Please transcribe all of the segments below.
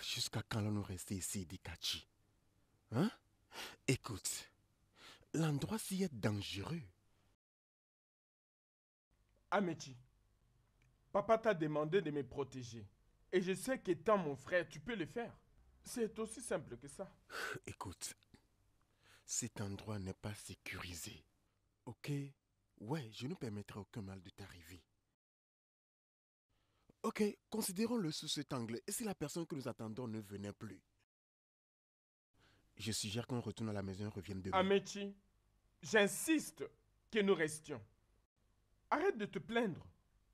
Jusqu'à quand allons-nous rester ici, Dikachi? Hein? Écoute, l'endroit-ci est dangereux. Améchi, papa t'a demandé de me protéger. Et je sais qu'étant mon frère, tu peux le faire. C'est aussi simple que ça. Écoute, cet endroit n'est pas sécurisé. Ok? Ouais, je ne permettrai aucun mal de t'arriver. Ok, considérons-le sous cet angle. Et si la personne que nous attendons ne venait plus? Je suggère qu'on retourne à la maison et revienne demain. Améchi, j'insiste que nous restions. Arrête de te plaindre.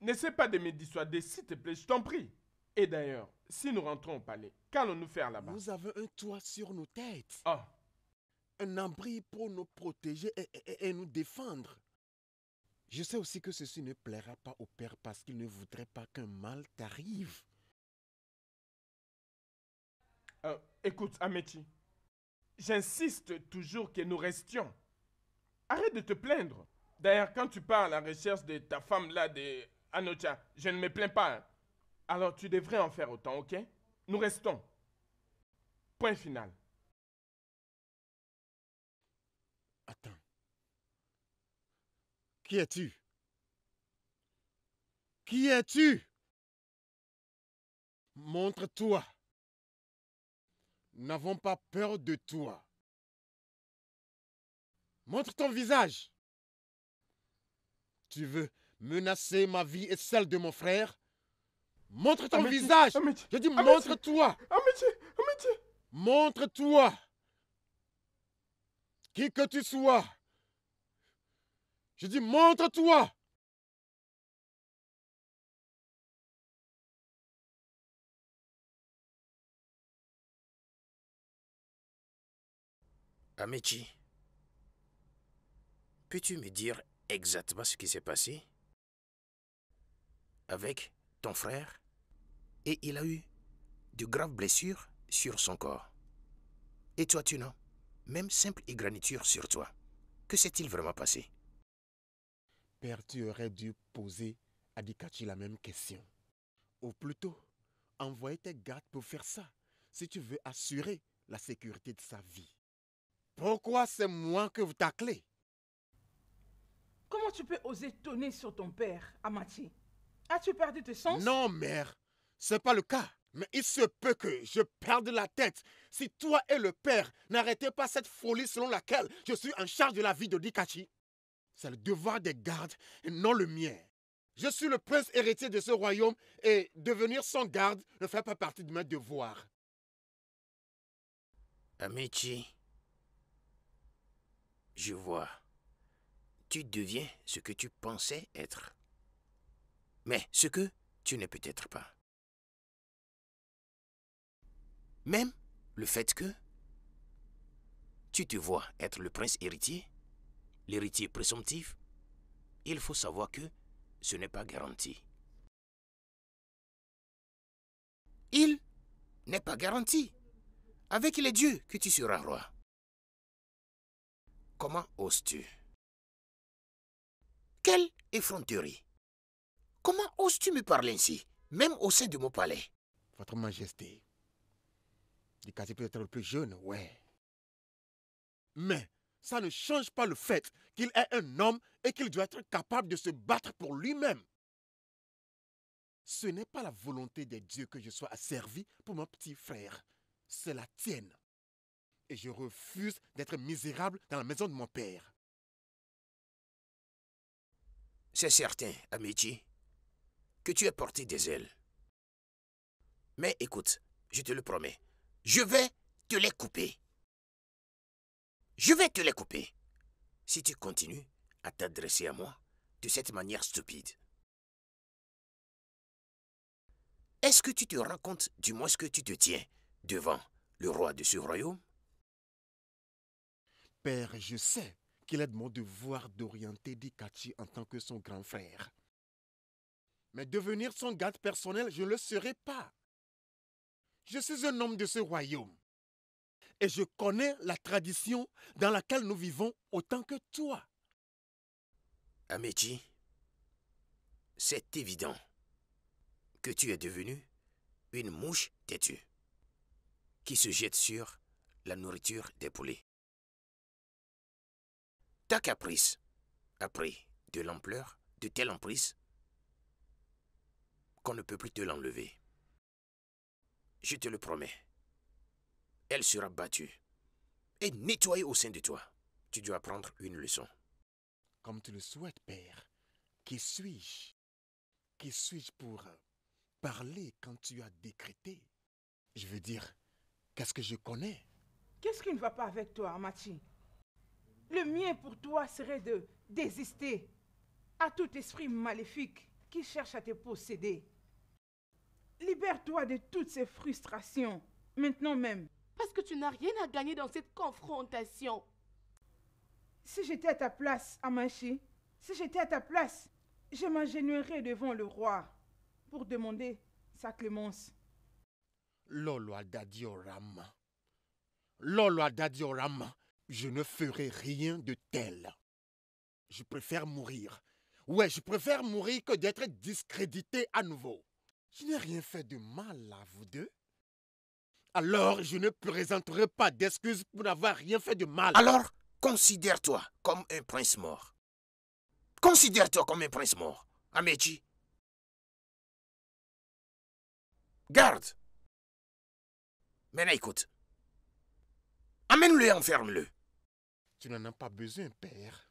N'essaie pas de me dissuader, s'il te plaît, je t'en prie. Et d'ailleurs, si nous rentrons au palais, qu'allons-nous faire là-bas? Nous avons un toit sur nos têtes. Oh, Un abri pour nous protéger et nous défendre. Je sais aussi que ceci ne plaira pas au père parce qu'il ne voudrait pas qu'un mal t'arrive. écoute, Améchi, j'insiste toujours que nous restions. Arrête de te plaindre. D'ailleurs, quand tu pars à la recherche de ta femme là, de Anocha, je ne me plains pas. Hein. Alors tu devrais en faire autant, ok? Nous restons. Point final. Attends. Qui es-tu? Qui es-tu? Montre-toi. Nous n'avons pas peur de toi. Montre ton visage. Tu veux menacer ma vie et celle de mon frère? Montre ton Améchi, visage. Améchi, Je dis Améchi, montre-toi. Améchi, Améchi. Montre-toi. Qui que tu sois. Je dis montre-toi. Améchi, peux-tu me dire exactement ce qui s'est passé avec ton frère? Et il a eu de graves blessures sur son corps. Et toi, tu n'as même simple égratignure sur toi. Que s'est-il vraiment passé? Père, tu aurais dû poser à Dikachi la même question. Ou plutôt, envoyer tes gardes pour faire ça, si tu veux assurer la sécurité de sa vie. Pourquoi c'est moi que vous taclez? Comment tu peux oser tonner sur ton père, Amati? As-tu perdu tes sens? Non, mère, c'est pas le cas. Mais il se peut que je perde la tête si toi et le père n'arrêtez pas cette folie selon laquelle je suis en charge de la vie de Dikachi. C'est le devoir des gardes et non le mien. Je suis le prince héritier de ce royaume et devenir son garde ne fait pas partie de mes devoirs. Améchi, je vois. Tu deviens ce que tu pensais être. Mais ce que tu n'es peut-être pas. Même le fait que tu te vois être le prince héritier, l'héritier présomptif, il faut savoir que ce n'est pas garanti. Il n'est pas garanti. Avec les dieux que tu seras roi. Comment oses-tu? Quelle effronterie! Comment oses-tu me parler ainsi, même au sein de mon palais? Votre Majesté, Dikachi peut être le plus jeune, ouais. Mais ça ne change pas le fait qu'il est un homme et qu'il doit être capable de se battre pour lui-même. Ce n'est pas la volonté des dieux que je sois asservi pour mon petit frère. C'est la tienne. Et je refuse d'être misérable dans la maison de mon père. C'est certain, Améchi, que tu es porté des ailes. Mais écoute, je te le promets, je vais te les couper. Je vais te les couper si tu continues à t'adresser à moi de cette manière stupide. Est-ce que tu te rends compte du moins ce que tu te tiens devant le roi de ce royaume? Père, je sais qu'il est de mon devoir d'orienter Dikachi en tant que son grand frère. Mais devenir son garde personnel, je ne le serai pas. Je suis un homme de ce royaume. Et je connais la tradition dans laquelle nous vivons autant que toi. Améchi, c'est évident que tu es devenu une mouche têtue. qui se jette sur la nourriture des poulets. Ta caprice a pris de l'ampleur, de telle emprise, qu'on ne peut plus te l'enlever. Je te le promets. Elle sera battue et nettoyée au sein de toi. Tu dois apprendre une leçon. Comme tu le souhaites, père. Qui suis-je? Qui suis-je pour parler quand tu as décrété? Je veux dire, qu'est-ce que je connais? Qu'est-ce qui ne va pas avec toi, Amachi? Le mien pour toi serait de désister à tout esprit maléfique qui cherche à te posséder. Libère-toi de toutes ces frustrations, maintenant même. Parce que tu n'as rien à gagner dans cette confrontation. Si j'étais à ta place, Amachi, si j'étais à ta place, je m'agenouillerais devant le roi pour demander sa clémence. Lolo Adadiorama. Lolo Adadiorama. Je ne ferai rien de tel. Je préfère mourir. Ouais, je préfère mourir que d'être discrédité à nouveau. Je n'ai rien fait de mal à vous deux. Alors, je ne présenterai pas d'excuses pour n'avoir rien fait de mal. Alors, considère-toi comme un prince mort. Considère-toi comme un prince mort, Amechi. Garde. Maintenant, écoute. Amène-le et enferme-le. Tu n'en as pas besoin, père.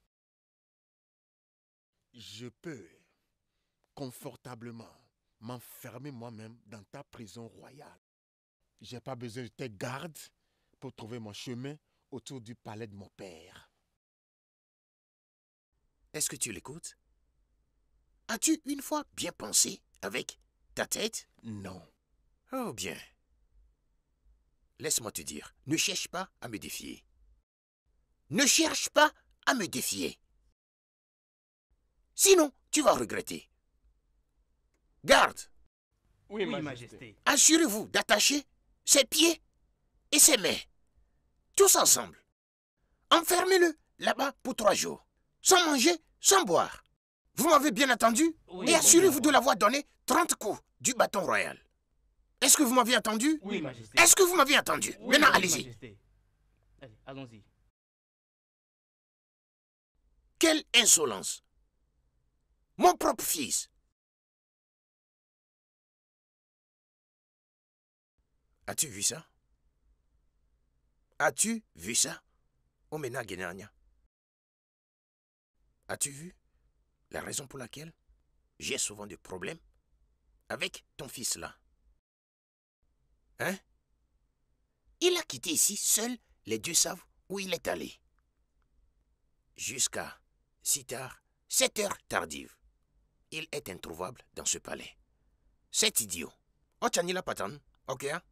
Je peux confortablement m'enfermer moi-même dans ta prison royale. J'ai pas besoin de tes gardes pour trouver mon chemin autour du palais de mon père. Est-ce que tu l'écoutes? As-tu une fois bien pensé avec ta tête? Non. Oh bien. Laisse-moi te dire, ne cherche pas à me défier. Ne cherche pas à me défier. Sinon, tu vas regretter. Garde. Oui, Oui, Majesté. Majesté. Assurez-vous d'attacher ses pieds et ses mains. Tous ensemble. Enfermez-le là-bas pour 3 jours. Sans manger, sans boire. Vous m'avez bien entendu? Oui, Et assurez-vous bon. de l'avoir donné 30 coups du bâton royal. Est-ce que vous m'avez entendu? Oui, Majesté. Est-ce que vous m'avez entendu? Oui, Maintenant, oui, allez-y. Majesté. Allez, allons-y. Quelle insolence! Mon propre fils! As-tu vu ça? As-tu vu ça? Omena Genanya. As-tu vu la raison pour laquelle j'ai souvent des problèmes avec ton fils là? Hein? Il a quitté ici seul, les dieux savent où il est allé. Jusqu'à si tard, 7 heures tardives. Il est introuvable dans ce palais. Cet idiot. Oh, Chanila Patan, ok? Hein?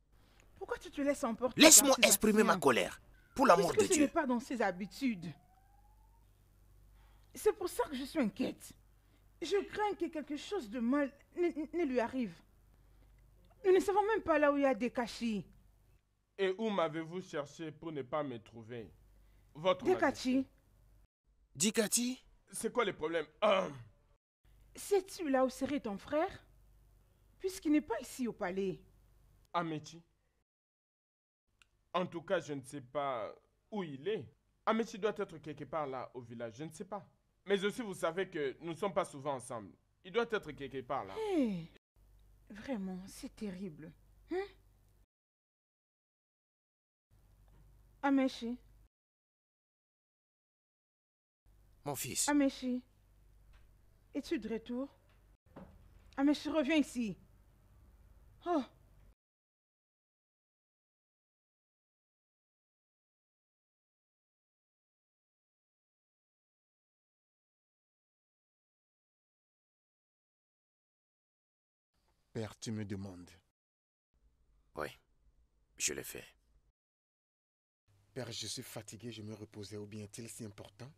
Pourquoi tu te laisses emporter? Laisse-moi par ces exprimer ma actions? colère. Pour l'amour Puisque de ce n'est Dieu. pas dans ses habitudes. C'est pour ça que je suis inquiète. Je crains que quelque chose de mal ne lui arrive. Nous ne savons même pas là où il y a Dekachi. Et où m'avez-vous cherché pour ne pas me trouver? Votre Dekachi, Majesté. Dikati? C'est quoi le problème? sais-tu là où serait ton frère? Puisqu'il n'est pas ici au palais. Amechi. En tout cas, je ne sais pas où il est. Amechi doit être quelque part là au village, je ne sais pas. Mais aussi, vous savez que nous ne sommes pas souvent ensemble. Il doit être quelque part là. Hé, vraiment, c'est terrible. Hein? Amechi, Mon fils. Amechi, es-tu de retour? Amechi, reviens ici. Oh, Père, tu me demandes. Oui, je l'ai fait. Père, je suis fatigué, je me reposais. Ou bien est-il si important?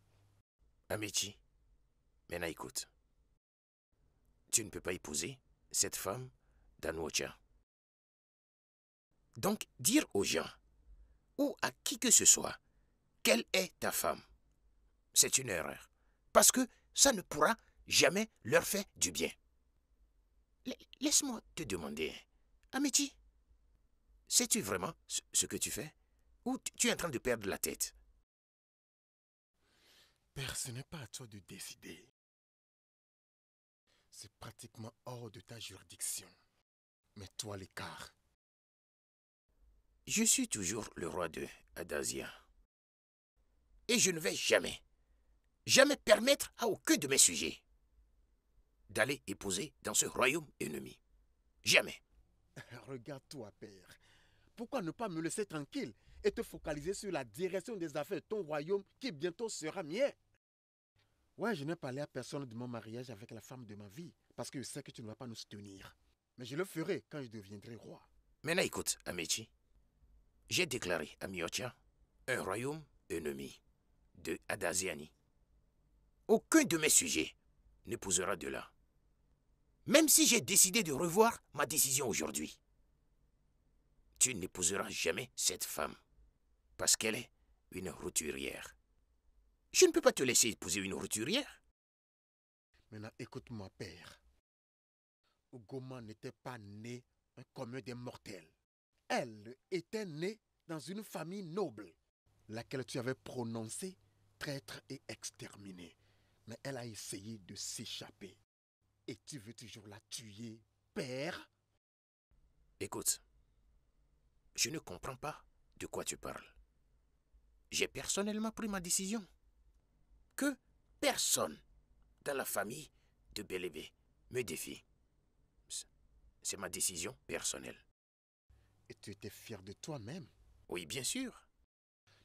Amechi, maintenant écoute. Tu ne peux pas épouser cette femme d'Anwocha. Donc, dire aux gens, ou à qui que ce soit, quelle est ta femme, c'est une erreur. Parce que ça ne pourra jamais leur faire du bien. Laisse-moi te demander, Amechi, sais-tu vraiment ce que tu fais? Ou tu es en train de perdre la tête? Père, ce n'est pas à toi de décider. C'est pratiquement hors de ta juridiction. Mets-toi à l'écart. Je suis toujours le roi de Adazia. Et je ne vais jamais permettre à aucun de mes sujets d'aller épouser dans ce royaume ennemi. Jamais. Regarde-toi, père. Pourquoi ne pas me laisser tranquille et te focaliser sur la direction des affaires de ton royaume qui bientôt sera mien? Ouais, je n'ai parlé à personne de mon mariage avec la femme de ma vie parce que je sais que tu ne vas pas nous soutenir. Mais je le ferai quand je deviendrai roi. Maintenant, écoute, Amechi. J'ai déclaré à Miocha un royaume ennemi de Adaziani. Aucun de mes sujets n'épousera de là. Même si j'ai décidé de revoir ma décision aujourd'hui. Tu n'épouseras jamais cette femme. Parce qu'elle est une roturière. Je ne peux pas te laisser épouser une roturière. Maintenant, écoute-moi, père. Ugoma n'était pas née un commun des mortels. Elle était née dans une famille noble, laquelle tu avais prononcée traître et exterminée. Mais elle a essayé de s'échapper. Et tu veux toujours la tuer, père? Écoute, je ne comprends pas de quoi tu parles. J'ai personnellement pris ma décision. Que personne dans la famille de Belébé me défie. C'est ma décision personnelle. Et tu étais fier de toi-même? Oui, bien sûr.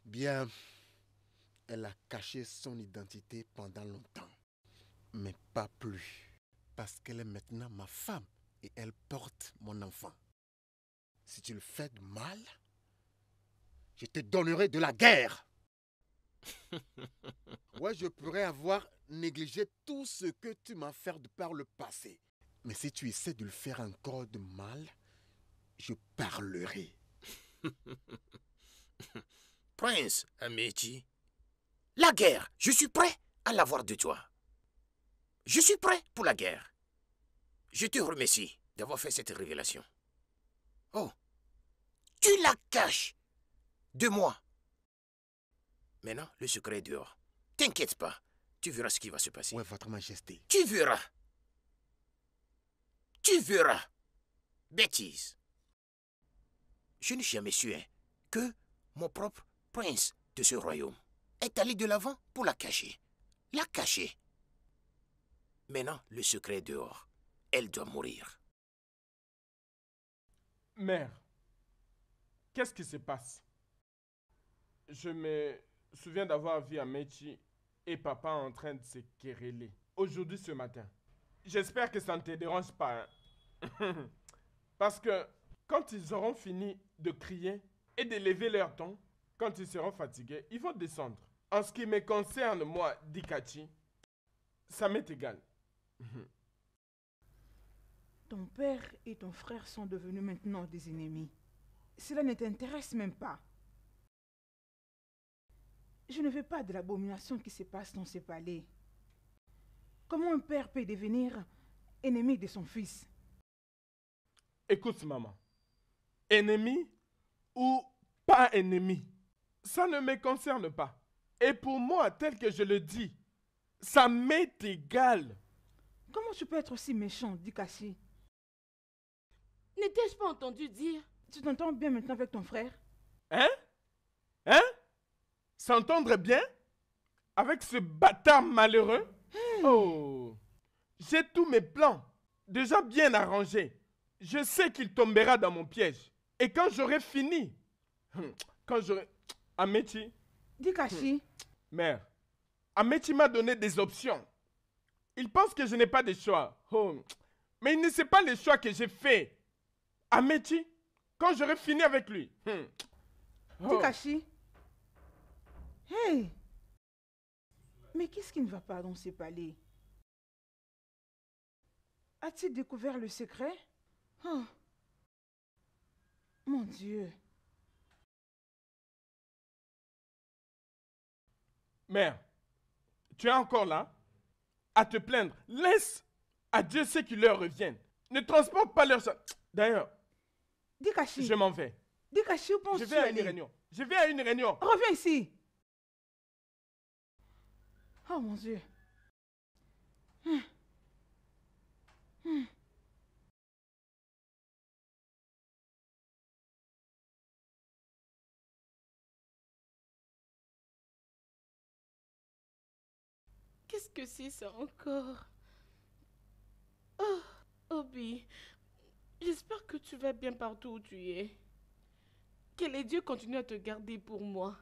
Bien, elle a caché son identité pendant longtemps. Mais pas plus. Parce qu'elle est maintenant ma femme et elle porte mon enfant. Si tu le fais de mal, je te donnerai de la guerre. Ouais, je pourrais avoir négligé tout ce que tu m'as fait par le passé. Mais si tu essaies de le faire encore de mal, je parlerai. Prince Amechi, la guerre, je suis prêt à l'avoir de toi. Je suis prêt pour la guerre. Je te remercie d'avoir fait cette révélation. Oh, tu la caches de moi. Maintenant, le secret est dehors. T'inquiète pas, tu verras ce qui va se passer. Ouais, votre majesté. Tu verras. Tu verras. Bêtise. Je n'ai jamais su que mon propre prince de ce royaume est allé de l'avant pour la cacher. La cacher. Maintenant, le secret est dehors. Elle doit mourir. Mère, qu'est-ce qui se passe? Je me souviens d'avoir vu Amechi et papa en train de se quereller. Aujourd'hui, ce matin. J'espère que ça ne te dérange pas. Hein? Parce que quand ils auront fini de crier et de lever leur ton, quand ils seront fatigués, ils vont descendre. En ce qui me concerne, moi, Dikachi, ça m'est égal. Ton père et ton frère sont devenus maintenant des ennemis. Cela ne t'intéresse même pas. Je ne veux pas de l'abomination qui se passe dans ce palais. Comment un père peut devenir ennemi de son fils? Écoute, maman. Ennemi ou pas ennemi, ça ne me concerne pas. Et pour moi, tel que je le dis, ça m'est égal. Comment tu peux être aussi méchant, Dikachi? N'étais-je pas entendu dire? Tu t'entends bien maintenant avec ton frère? Hein? Hein? S'entendre bien? Avec ce bâtard malheureux? Oh! J'ai tous mes plans déjà bien arrangés. Je sais qu'il tombera dans mon piège. Et quand j'aurai fini, quand j'aurai... Amechi, Dikachi, mère, Amechi m'a donné des options. Il pense que je n'ai pas de choix. Oh. Mais il ne sait pas les choix que j'ai faits. Amechi, quand j'aurai fini avec lui. Oh. Dikachi. Hey! Mais qu'est-ce qui ne va pas dans ce palais? As-tu découvert le secret? Oh. Mon Dieu. Mère, tu es encore là à te plaindre. Laisse à Dieu ce qui leur revient. Ne transporte pas leur... D'ailleurs, Dikachi. je m'en vais. Dikachi, où penses-tu Je vais à une aller? réunion. Je vais à une réunion. Reviens ici. Oh mon Dieu. Qu'est-ce que c'est ça encore? Oh, Obi, j'espère que tu vas bien partout où tu es. Que les dieux continuent à te garder pour moi.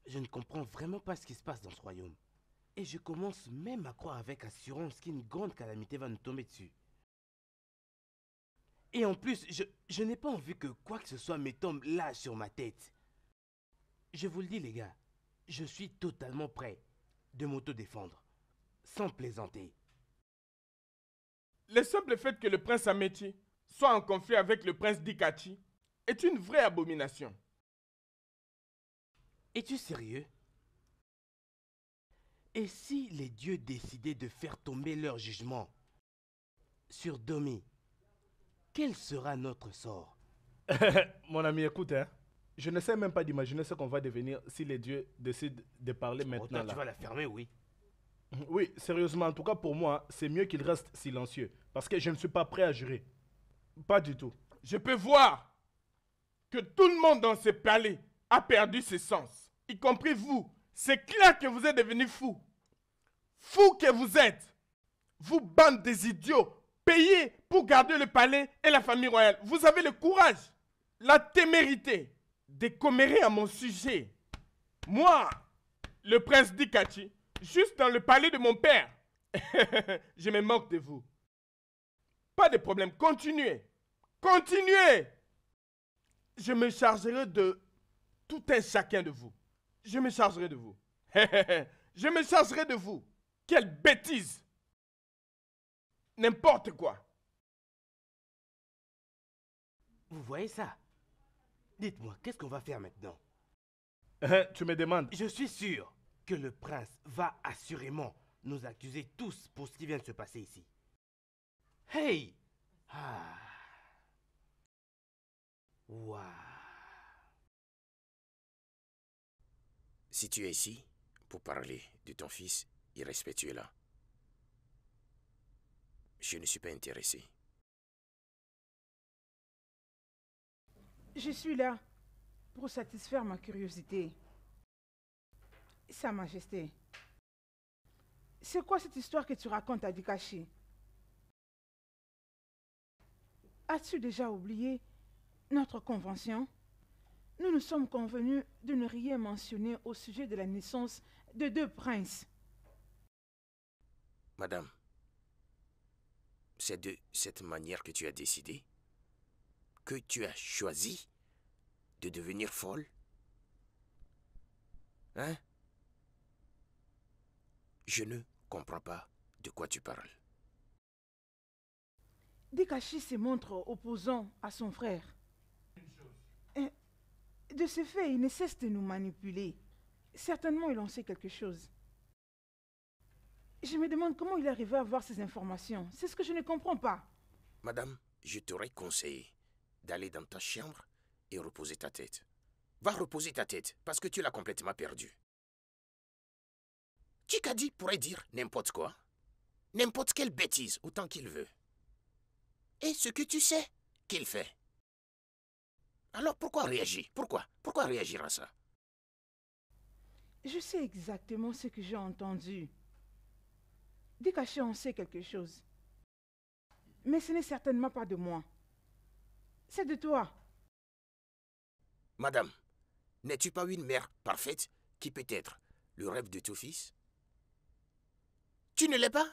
Je ne comprends vraiment pas ce qui se passe dans ce royaume. Et je commence même à croire avec assurance qu'une grande calamité va nous tomber dessus. Et en plus, je n'ai pas envie que quoi que ce soit me tombe là sur ma tête. Je vous le dis les gars, je suis totalement prêt de m'auto-défendre, sans plaisanter. Le simple fait que le prince Amechi soit en conflit avec le prince Dikachi est une vraie abomination. Es-tu sérieux? Et si les dieux décidaient de faire tomber leur jugement sur Domi, quel sera notre sort? Mon ami, écoute, hein. Je ne sais même pas d'imaginer ce qu'on va devenir si les dieux décident de parler maintenant. Toi, tu vas la fermer, oui. Oui, sérieusement, en tout cas pour moi, c'est mieux qu'il reste silencieux. Parce que je ne suis pas prêt à jurer. Pas du tout. Je peux voir que tout le monde dans ce palais a perdu ses sens, y compris vous. C'est clair que vous êtes devenus fous. Fous que vous êtes. Vous, bande des idiots, payés pour garder le palais et la famille royale. Vous avez le courage, la témérité de commérer à mon sujet. Moi, le prince Dikachi, juste dans le palais de mon père. Je me moque de vous. Pas de problème, continuez. Continuez. Je me chargerai de tout un chacun de vous. Je me chargerai de vous. Je me chargerai de vous. Quelle bêtise. N'importe quoi. Vous voyez ça? Dites-moi, qu'est-ce qu'on va faire maintenant? Tu me demandes. Je suis sûr que le prince va assurément nous accuser tous pour ce qui vient de se passer ici. Hey! Ah! Waouh! Si tu es ici pour parler de ton fils irrespectueux là, je ne suis pas intéressé. Je suis là pour satisfaire ma curiosité. Sa Majesté, c'est quoi cette histoire que tu racontes à Dikachi? As-tu déjà oublié notre convention? Nous nous sommes convenus de ne rien mentionner au sujet de la naissance de deux princes. Madame, c'est de cette manière que tu as décidé, que tu as choisi de devenir folle? Hein? Je ne comprends pas de quoi tu parles. Dikachi se montre opposant à son frère. De ce fait, il ne cesse de nous manipuler. Certainement, il en sait quelque chose. Je me demande comment il est arrivé à avoir ces informations. C'est ce que je ne comprends pas. Madame, je t'aurais conseillé d'aller dans ta chambre et reposer ta tête. Va reposer ta tête parce que tu l'as complètement perdue. Chikadi pourrait dire n'importe quoi, n'importe quelle bêtise autant qu'il veut. Et ce que tu sais qu'il fait. Alors pourquoi réagir? Pourquoi réagir à ça? Je sais exactement ce que j'ai entendu. Dikachi en sait quelque chose. Mais ce n'est certainement pas de moi. C'est de toi. Madame, n'es-tu pas une mère parfaite qui peut être le rêve de ton fils? Tu ne l'es pas?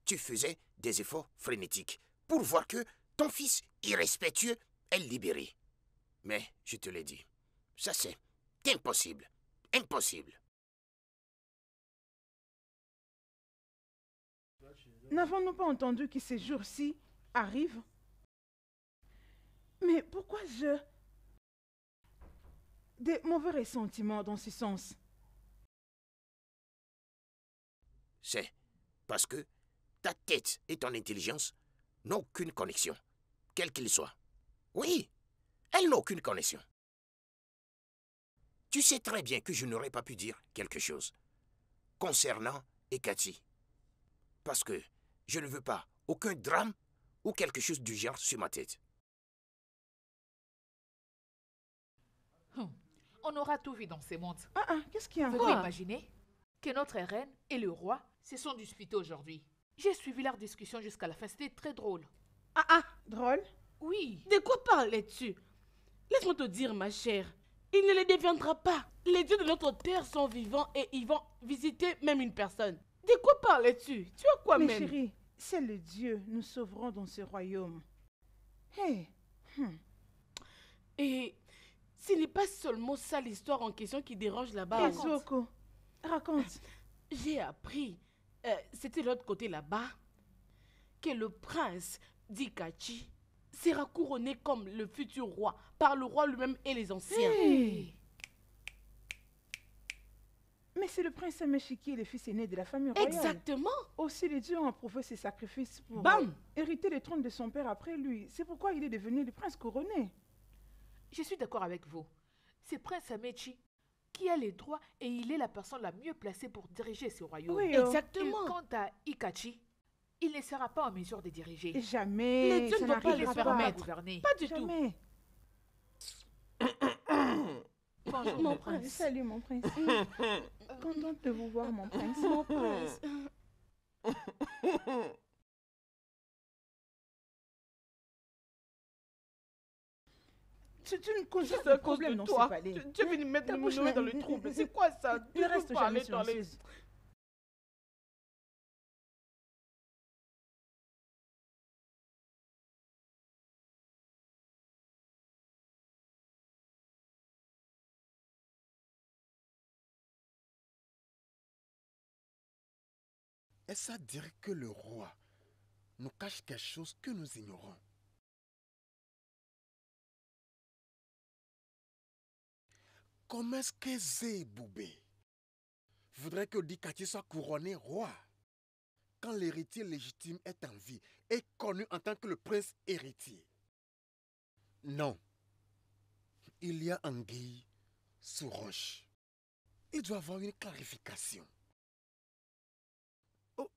Tu faisais des efforts frénétiques pour voir que ton fils irrespectueux est libéré. Mais je te l'ai dit, ça c'est impossible. Impossible. N'avons-nous pas entendu que ces jours-ci arrivent? Mais pourquoi je... Des mauvais ressentiments dans ce sens. C'est parce que ta tête et ton intelligence n'ont aucune connexion, quel qu'il soit. Oui, elles n'ont aucune connexion. Tu sais très bien que je n'aurais pas pu dire quelque chose concernant Ekati. Parce que je ne veux pas aucun drame ou quelque chose du genre sur ma tête. On aura tout vu dans ces mondes. Qu'est-ce qu'il y a Vous encore? pouvez imaginer que notre reine et le roi se sont disputés aujourd'hui. J'ai suivi leur discussion jusqu'à la fin. C'était très drôle. Drôle? Oui. De quoi parlais-tu? Laisse-moi te dire, ma chère. Il ne les deviendra pas. Les dieux de notre terre sont vivants et ils vont visiter même une personne. De quoi parlais-tu? Tu as quoi Mais même? chérie, c'est le Dieu. Nous sauverons dans ce royaume. Hey. Et ce n'est pas seulement ça l'histoire en question qui dérange là-bas. Ezoko, raconte. J'ai appris, c'était l'autre côté là-bas, que le prince d'Ikachi sera couronné comme le futur roi par le roi lui-même et les anciens. Hey. Mais c'est le prince Ameshi qui est le fils aîné de la famille royale. Exactement. Aussi, les dieux ont approuvé ses sacrifices pour Bam! hériter le trône de son père après lui. C'est pourquoi il est devenu le prince couronné. Je suis d'accord avec vous. C'est Prince Amechi qui a les droits et il est la personne la mieux placée pour diriger ce royaume. Oui, Exactement. Et quant à Ikachi, il ne sera pas en mesure de diriger. Jamais. Les dieux ça ne vont pas Il le ne n'arrivera sera permettre. pas pas. gouverner. Pas du tout. Jamais. Bonjour, Mon mon prince. prince. Salut mon prince. Contente de vous voir mon prince. Mon prince. Tu ne causes C'est pas à de cause problème de dans toi. ce palais. Tu es venu mettre Ta le bouche Minoé dans ne- le trouble. C'est quoi ça? Tu Ne peux reste jamais parler dans les... silencieuse. Est-ce à dire que le roi nous cache quelque chose que nous ignorons? Comment est-ce que Zéboubé voudrait que Dikati soit couronné roi quand l'héritier légitime est en vie et connu en tant que le prince héritier? Non. Il y a anguille sous roche. Il doit y avoir une clarification. Oh.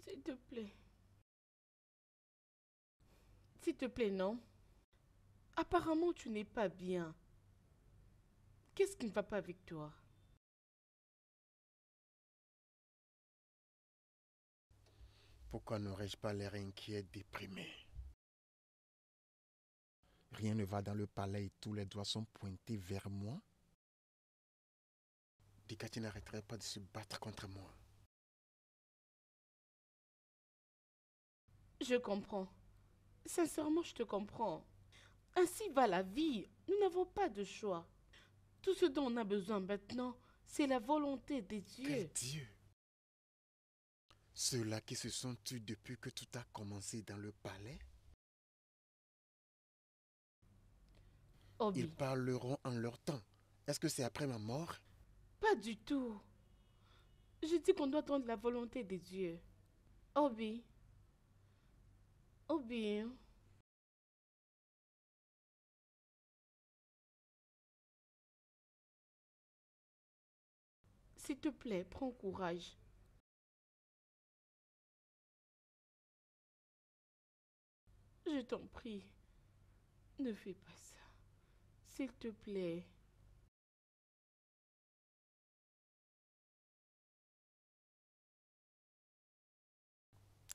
S'il te plaît. S'il te plaît, non. Apparemment, tu n'es pas bien. Qu'est-ce qui ne va pas avec toi? Pourquoi n'aurais-je pas l'air inquiet, déprimé? Rien ne va dans le palais et tous les doigts sont pointés vers moi. Dikati n'arrêterait pas de se battre contre moi. Je comprends. Sincèrement, je te comprends. Ainsi va la vie. Nous n'avons pas de choix. Tout ce dont on a besoin maintenant, c'est la volonté des dieux. Quel Dieu! Ceux-là qui se sont tués depuis que tout a commencé dans le palais, Obi, ils parleront en leur temps. Est-ce que c'est après ma mort? pas du tout. Je dis qu'on doit attendre la volonté des dieux. Obi. Obi. S'il te plaît, prends courage. Je t'en prie, ne fais pas ça. S'il te plaît.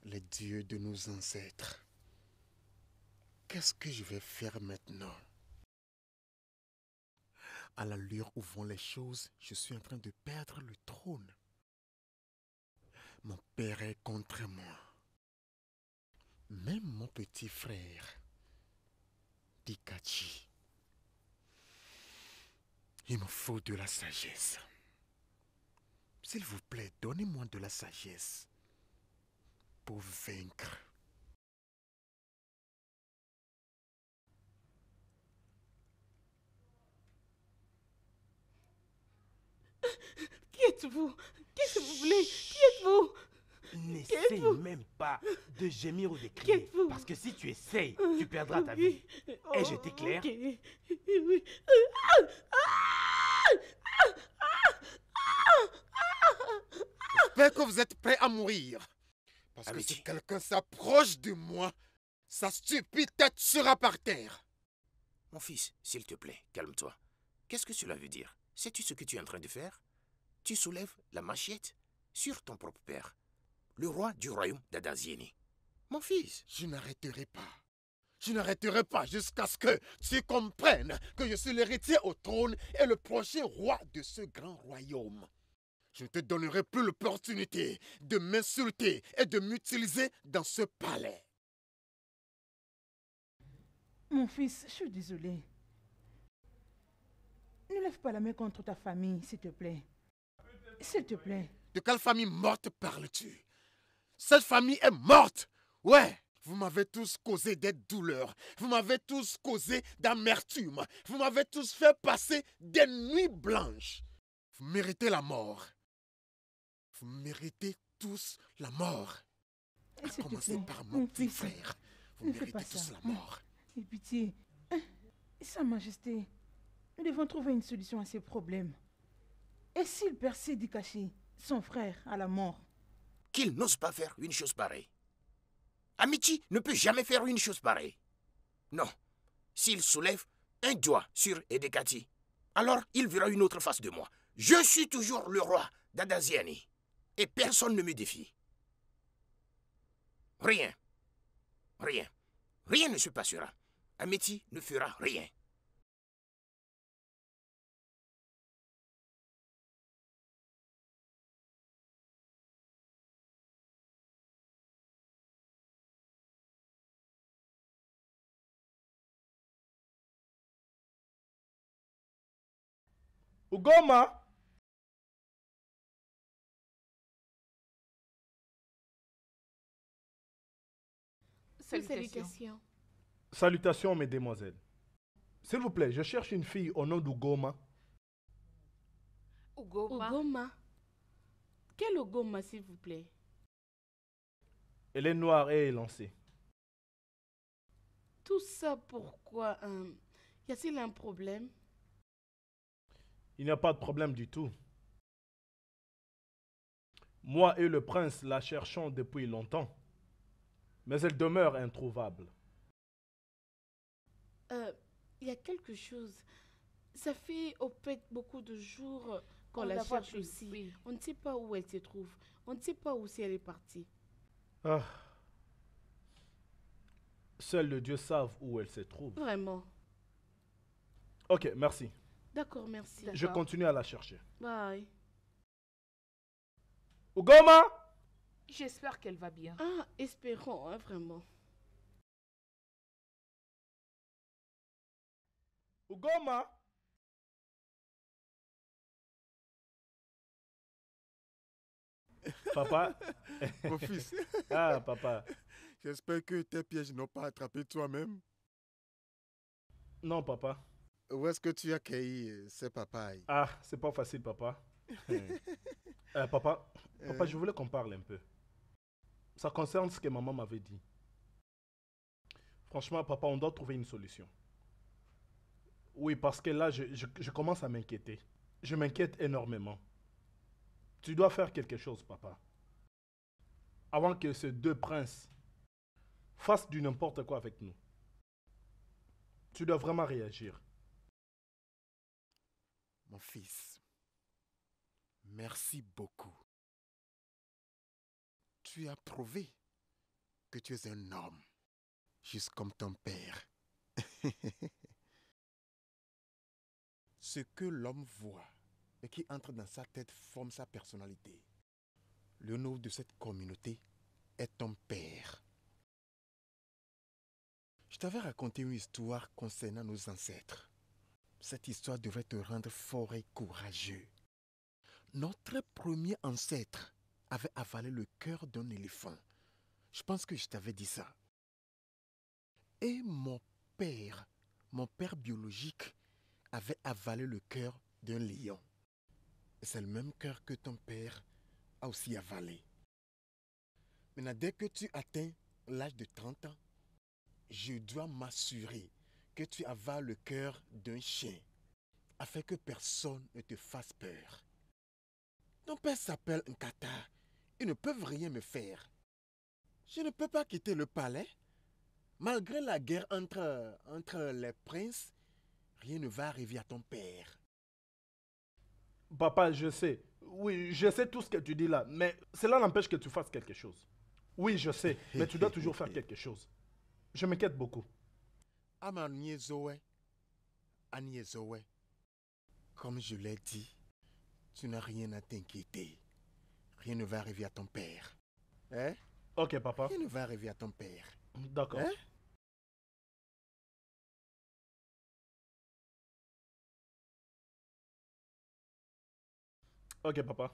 Les dieux de nos ancêtres. Qu'est-ce que je vais faire maintenant? À l'allure où vont les choses, je suis en train de perdre le trône. Mon père est contre moi. Même mon petit frère, Dikachi. Il me faut de la sagesse. S'il vous plaît, donnez-moi de la sagesse pour vaincre. Qui êtes-vous? Qu'est-ce que vous voulez? Qui êtes-vous? N'essaye même pas de gémir ou de crier. Qu'êtes-vous? Parce que si tu essayes, tu perdras ta vie. Ai-je été clair? Ok. Oui. J'espère que vous êtes prêts à mourir. Parce que Amici. si quelqu'un s'approche de moi, sa stupide tête sera par terre. Mon fils, s'il te plaît, calme-toi. Qu'est-ce que cela veut dire? Sais-tu ce que tu es en train de faire? Tu soulèves la machette sur ton propre père, le roi du royaume d'Adazieni. Mon fils, Je n'arrêterai pas. Je n'arrêterai pas jusqu'à ce que tu comprennes que je suis l'héritier au trône et le prochain roi de ce grand royaume. Je ne te donnerai plus l'opportunité de m'insulter et de m'utiliser dans ce palais. Mon fils, je suis désolée. Ne lève pas la main contre ta famille, s'il te plaît. S'il te plaît. De quelle famille morte parles-tu? Cette famille est morte. Ouais, vous m'avez tous causé des douleurs. Vous m'avez tous causé d'amertume. Vous m'avez tous fait passer des nuits blanches. Vous méritez la mort. Vous méritez tous la mort. À S'il te commencer plaît, par mon mon petit fils, frère. Vous ne fais méritez pas tous ça. la mort. Aie pitié. Sa Majesté, nous devons trouver une solution à ces problèmes. Et s'il perd Dikachi, son frère, à la mort? qu'il n'ose pas faire une chose pareille. Amici ne peut jamais faire une chose pareille. Non. S'il soulève un doigt sur Edekati, alors il verra une autre face de moi. Je suis toujours le roi d'Adaziani. Et personne ne me défie. Rien. Rien. Rien ne se passera. Amiti ne fera rien. Ugoma! Salutations. Salutations, mesdemoiselles. S'il vous plaît, je cherche une fille au nom d'Ugoma. Ugoma. Ogoma. Quel Ogoma, s'il vous plaît? Elle est noire et élancée. Tout ça pourquoi? Y a-t-il un problème? Il n'y a pas de problème du tout. Moi et le prince la cherchons depuis longtemps. Mais elle demeure introuvable. Il y a quelque chose. Ça fait au fait beaucoup de jours qu'on On la la voit cherche plus, aussi. oui. On ne sait pas où elle se trouve. On ne sait pas où si elle est partie. Ah. Seuls le Dieu savent où elle se trouve. Vraiment. Ok, merci. D'accord, merci. Je continue à la chercher. Bye. Ugoma! J'espère qu'elle va bien. Ah, espérons, hein, vraiment. Ugoma! Papa? Mon fils, Ah, papa. j'espère que tes pièges n'ont pas attrapé toi-même. Non, papa. Où est-ce que tu as cueilli ces papayes? Ah, c'est pas facile, papa. Papa, je voulais qu'on parle un peu. Ça concerne ce que maman m'avait dit. Franchement, papa, on doit trouver une solution. Oui, parce que là, je commence à m'inquiéter. Je m'inquiète énormément. Tu dois faire quelque chose, papa. Avant que ces deux princes fassent du n'importe quoi avec nous. Tu dois vraiment réagir. Mon fils, merci beaucoup. Tu as prouvé que tu es un homme, juste comme ton père. Ce que l'homme voit et qui entre dans sa tête forme sa personnalité. Le nom de cette communauté est ton père. Je t'avais raconté une histoire concernant nos ancêtres. Cette histoire devrait te rendre fort et courageux. Notre premier ancêtre avait avalé le cœur d'un éléphant. Je pense que je t'avais dit ça. Et mon père biologique, avait avalé le cœur d'un lion. C'est le même cœur que ton père a aussi avalé. Maintenant, dès que tu atteins l'âge de 30 ans, je dois m'assurer que tu avales le cœur d'un chien afin que personne ne te fasse peur. Ton père s'appelle Nkata. Ils ne peuvent rien me faire. Je ne peux pas quitter le palais. Malgré la guerre entre les princes, rien ne va arriver à ton père. Papa, je sais. Oui, je sais tout ce que tu dis là, mais cela n'empêche que tu fasses quelque chose. Oui, je sais, mais tu dois toujours faire quelque chose. Je m'inquiète beaucoup. Amaniezoé, comme je l'ai dit, tu n'as rien à t'inquiéter. Rien ne va arriver à ton père. Hein? Ok, papa. Rien ne va arriver à ton père. D'accord. Hein? Ok, papa.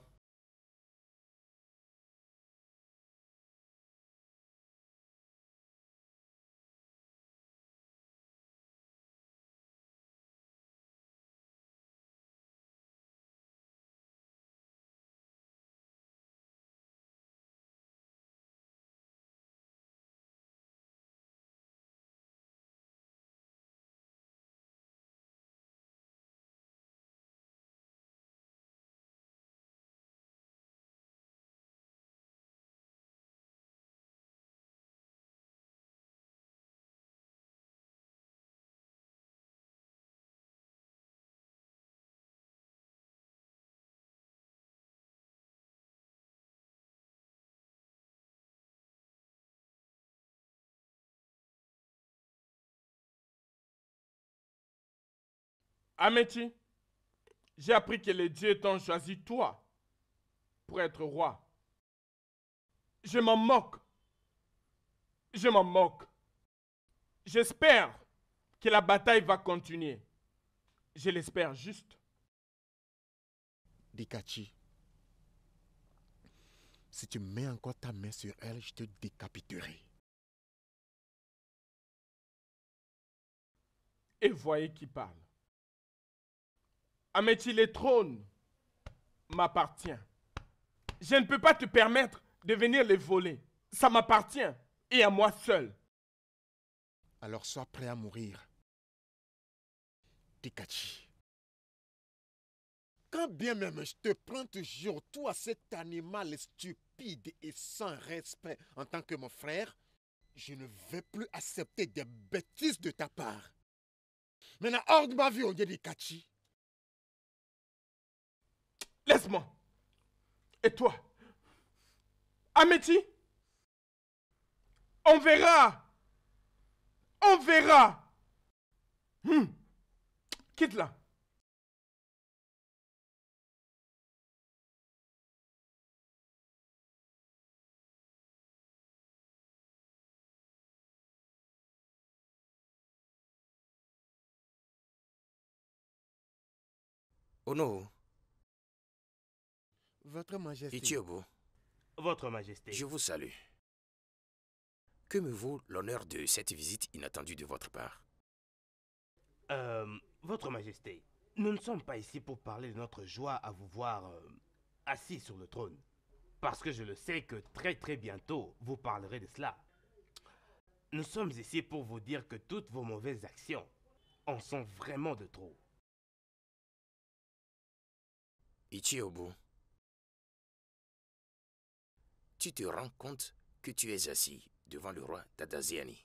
Améti, j'ai appris que les dieux t'ont choisi toi pour être roi. Je m'en moque. Je m'en moque. J'espère que la bataille va continuer. Je l'espère juste. Dikachi, si tu mets encore ta main sur elle, je te décapiterai. Et voyez qui parle. Améti, le trône m'appartient. Je ne peux pas te permettre de venir les voler. Ça m'appartient et à moi seul. Alors sois prêt à mourir. Dikachi. Quand bien même je te prends toujours, toi cet animal stupide et sans respect en tant que mon frère, je ne vais plus accepter des bêtises de ta part. Maintenant, hors de ma vie, on dit Dikachi. Laisse-moi. Et toi, Améti, on verra. On verra. Quitte-la. Ono, Votre Majesté. Ichiobu, Votre Majesté. je vous salue. Que me vaut l'honneur de cette visite inattendue de votre part? Votre Majesté, nous ne sommes pas ici pour parler de notre joie à vous voir assis sur le trône. Parce que je le sais que très bientôt, vous parlerez de cela. Nous sommes ici pour vous dire que toutes vos mauvaises actions en sont vraiment de trop. Ichiobu, tu te rends compte que tu es assis devant le roi Tadaziani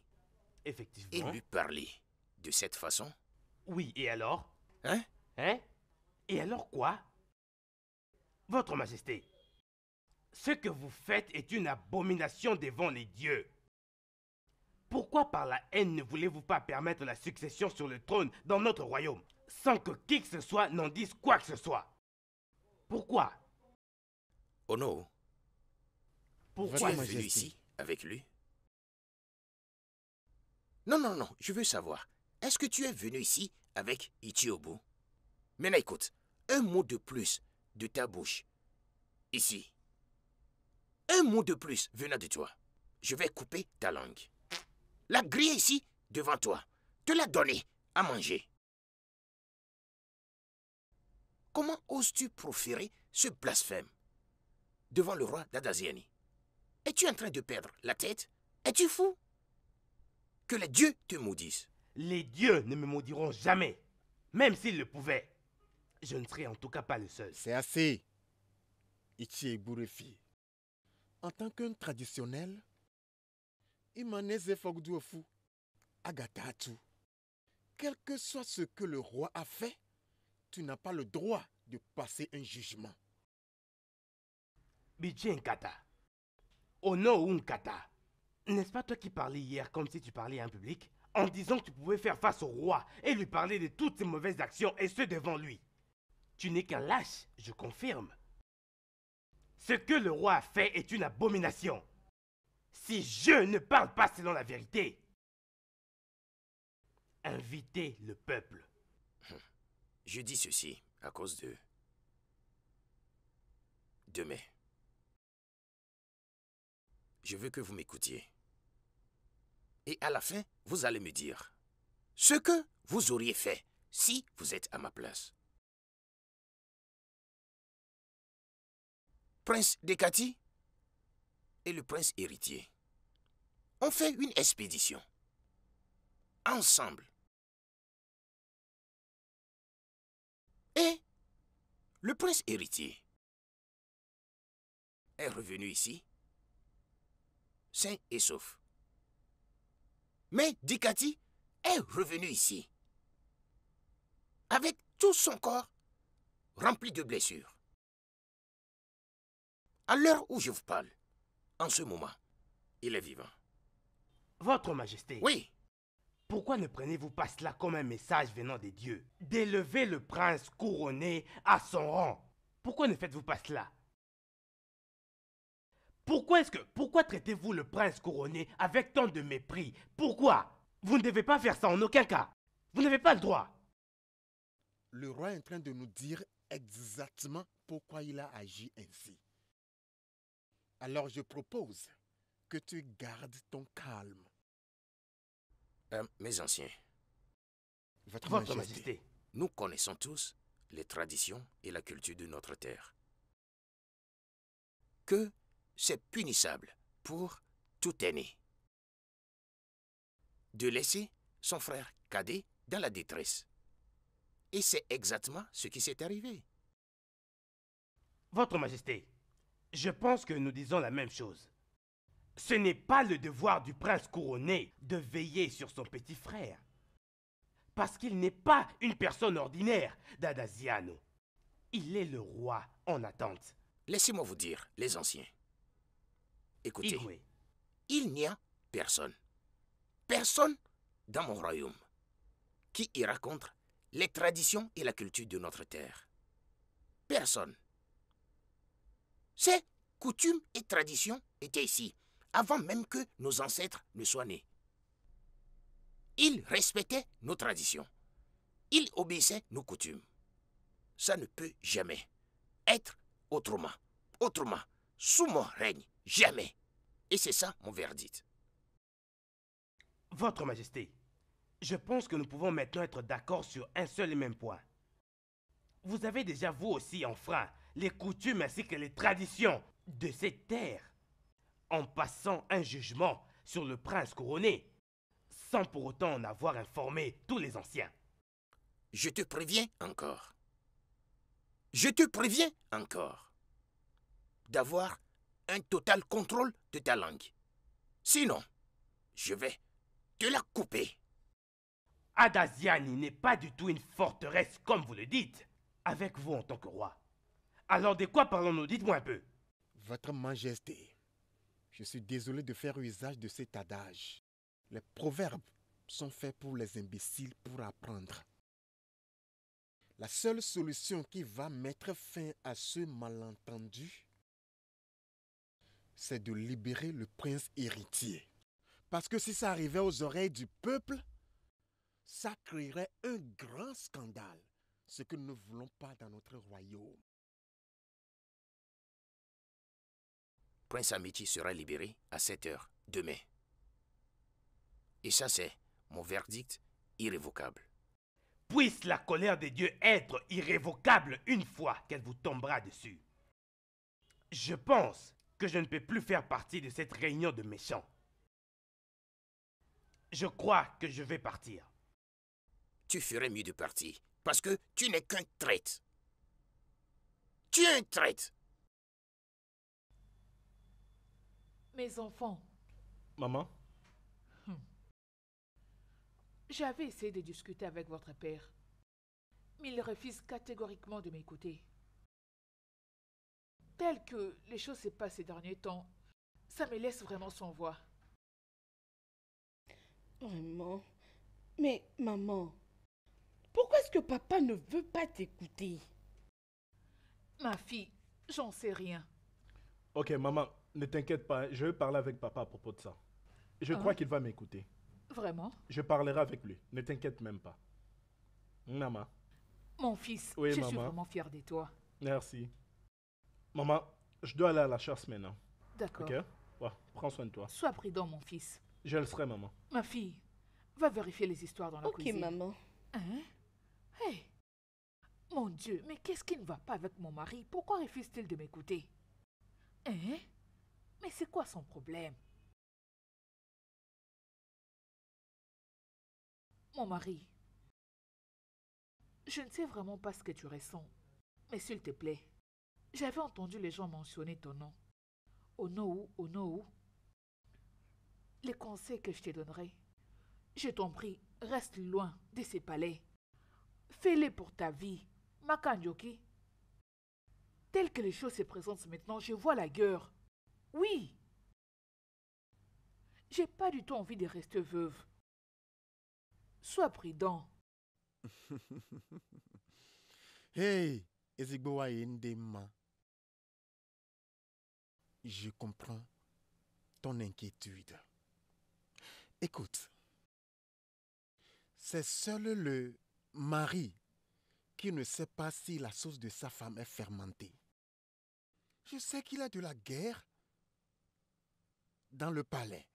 et Effectivement. lui parler de cette façon? Oui, et alors? Hein? Hein? Et alors quoi? Votre Majesté, ce que vous faites est une abomination devant les dieux. Pourquoi par la haine ne voulez-vous pas permettre la succession sur le trône dans notre royaume, sans que qui que ce soit n'en dise quoi que ce soit? Pourquoi? Ono, Pourquoi? tu es Majesté. venu ici avec lui? Non, je veux savoir. Est-ce que tu es venu ici avec Ichiobu? Maintenant écoute, un mot de plus de ta bouche ici. Un mot de plus venant de toi, je vais couper ta langue. La griller ici, devant toi, te la donner à manger. Comment oses-tu proférer ce blasphème devant le roi d'Adaziani? Es-tu en train de perdre la tête? Es-tu fou? Que les dieux te maudissent. Les dieux ne me maudiront jamais. Même s'ils le pouvaient. Je ne serai en tout cas pas le seul. C'est assez. Ichi Burefi. En tant qu'un traditionnel, Imaneze Fogduofu, Agatatu. Quel que soit ce que le roi a fait, tu n'as pas le droit de passer un jugement. Bichi Nkata. Ono Nkata. N'est-ce pas toi qui parlais hier comme si tu parlais à un public, en disant que tu pouvais faire face au roi et lui parler de toutes ses mauvaises actions et ce devant lui? Tu n'es qu'un lâche, je confirme. Ce que le roi a fait est une abomination. Si je ne parle pas selon la vérité, invitez le peuple. Je dis ceci à cause de demain. Je veux que vous m'écoutiez. Et à la fin, vous allez me dire ce que vous auriez fait si vous êtes à ma place. Prince Dekati et le prince héritier ont fait une expédition. Ensemble. Et le prince héritier est revenu ici, sain et sauf. Mais Dikati est revenu ici, avec tout son corps rempli de blessures. À l'heure où je vous parle, en ce moment, il est vivant. Votre Majesté. Oui. Pourquoi ne prenez-vous pas cela comme un message venant des dieux? D'élever le prince couronné à son rang. Pourquoi ne faites-vous pas cela? Pourquoi traitez-vous le prince couronné avec tant de mépris? Pourquoi? Vous ne devez pas faire ça en aucun cas. Vous n'avez pas le droit. Le roi est en train de nous dire exactement pourquoi il a agi ainsi. Alors je propose que tu gardes ton calme. Mes anciens, Votre Majesté, nous connaissons tous les traditions et la culture de notre terre. Que c'est punissable pour tout aîné de laisser son frère cadet dans la détresse. Et c'est exactement ce qui s'est arrivé. Votre Majesté, je pense que nous disons la même chose. Ce n'est pas le devoir du prince couronné de veiller sur son petit frère. Parce qu'il n'est pas une personne ordinaire d'Adaziano. Il est le roi en attente. Laissez-moi vous dire, les anciens. Écoutez, Igwe. il n'y a personne dans mon royaume qui ira contre les traditions et la culture de notre terre. Personne. Ces coutumes et traditions étaient ici, avant même que nos ancêtres ne soient nés. Ils respectaient nos traditions. Ils obéissaient nos coutumes. Ça ne peut jamais être autrement. Autrement, sous mon règne, jamais. Et c'est ça mon verdict. Votre Majesté, je pense que nous pouvons maintenant être d'accord sur un seul et même point. Vous avez déjà vous aussi enfreint les coutumes ainsi que les traditions de cette terre, en passant un jugement sur le prince couronné, sans pour autant en avoir informé tous les anciens. Je te préviens encore. Je te préviens encore d'avoir un total contrôle de ta langue. Sinon, je vais te la couper. Adaziani n'est pas du tout une forteresse comme vous le dites, avec vous en tant que roi. Alors de quoi parlons-nous? Dites-moi un peu. Votre Majesté, je suis désolé de faire usage de cet adage. Les proverbes sont faits pour les imbéciles pour apprendre. La seule solution qui va mettre fin à ce malentendu, c'est de libérer le prince héritier. Parce que si ça arrivait aux oreilles du peuple, ça créerait un grand scandale, ce que nous ne voulons pas dans notre royaume. prince Améti sera libéré à 7 heures demain. Et ça, c'est mon verdict irrévocable. Puisse la colère de Dieu être irrévocable une fois qu'elle vous tombera dessus. Je pense que je ne peux plus faire partie de cette réunion de méchants. Je crois que je vais partir. Tu ferais mieux de partir, parce que tu n'es qu'un traître. Tu es un traître. Mes enfants, Maman, j'avais essayé de discuter avec votre père, mais il refuse catégoriquement de m'écouter. Tel que les choses se passent ces derniers temps, ça me laisse vraiment sans voix. Vraiment? Mais maman, pourquoi est-ce que papa ne veut pas t'écouter? Ma fille, j'en sais rien. ok, maman, ne t'inquiète pas, je vais parler avec papa à propos de ça. Je crois qu'il va m'écouter. Vraiment? Je parlerai avec lui, ne t'inquiète même pas. Maman, Mon fils, Oui, je suis maman. vraiment fière de toi. merci. Maman, je dois aller à la chasse maintenant. D'accord. Ok? Ouais, prends soin de toi. Sois prudent, mon fils. Je le serai, maman. Ma fille, va vérifier les histoires dans la Ok, cuisine. maman. Hein? Hey! Mon Dieu, mais qu'est-ce qui ne va pas avec mon mari? Pourquoi refuse-t-il de m'écouter? Hein? Mais c'est quoi son problème? Mon mari, je ne sais vraiment pas ce que tu ressens, mais s'il te plaît, j'avais entendu les gens mentionner ton nom. Onowu, Onowu. Les conseils que je te donnerai, je t'en prie, reste loin de ces palais. Fais-les pour ta vie, Makanjoki. Tel que les choses se présentent maintenant, je vois la guerre. Oui. J'ai pas du tout envie de rester veuve. Sois prudent. Hey, Ezigbowa Ndema. Je comprends ton inquiétude. Écoute, c'est seul le mari qui ne sait pas si la sauce de sa femme est fermentée. Je sais qu'il y a de la guerre dans le palais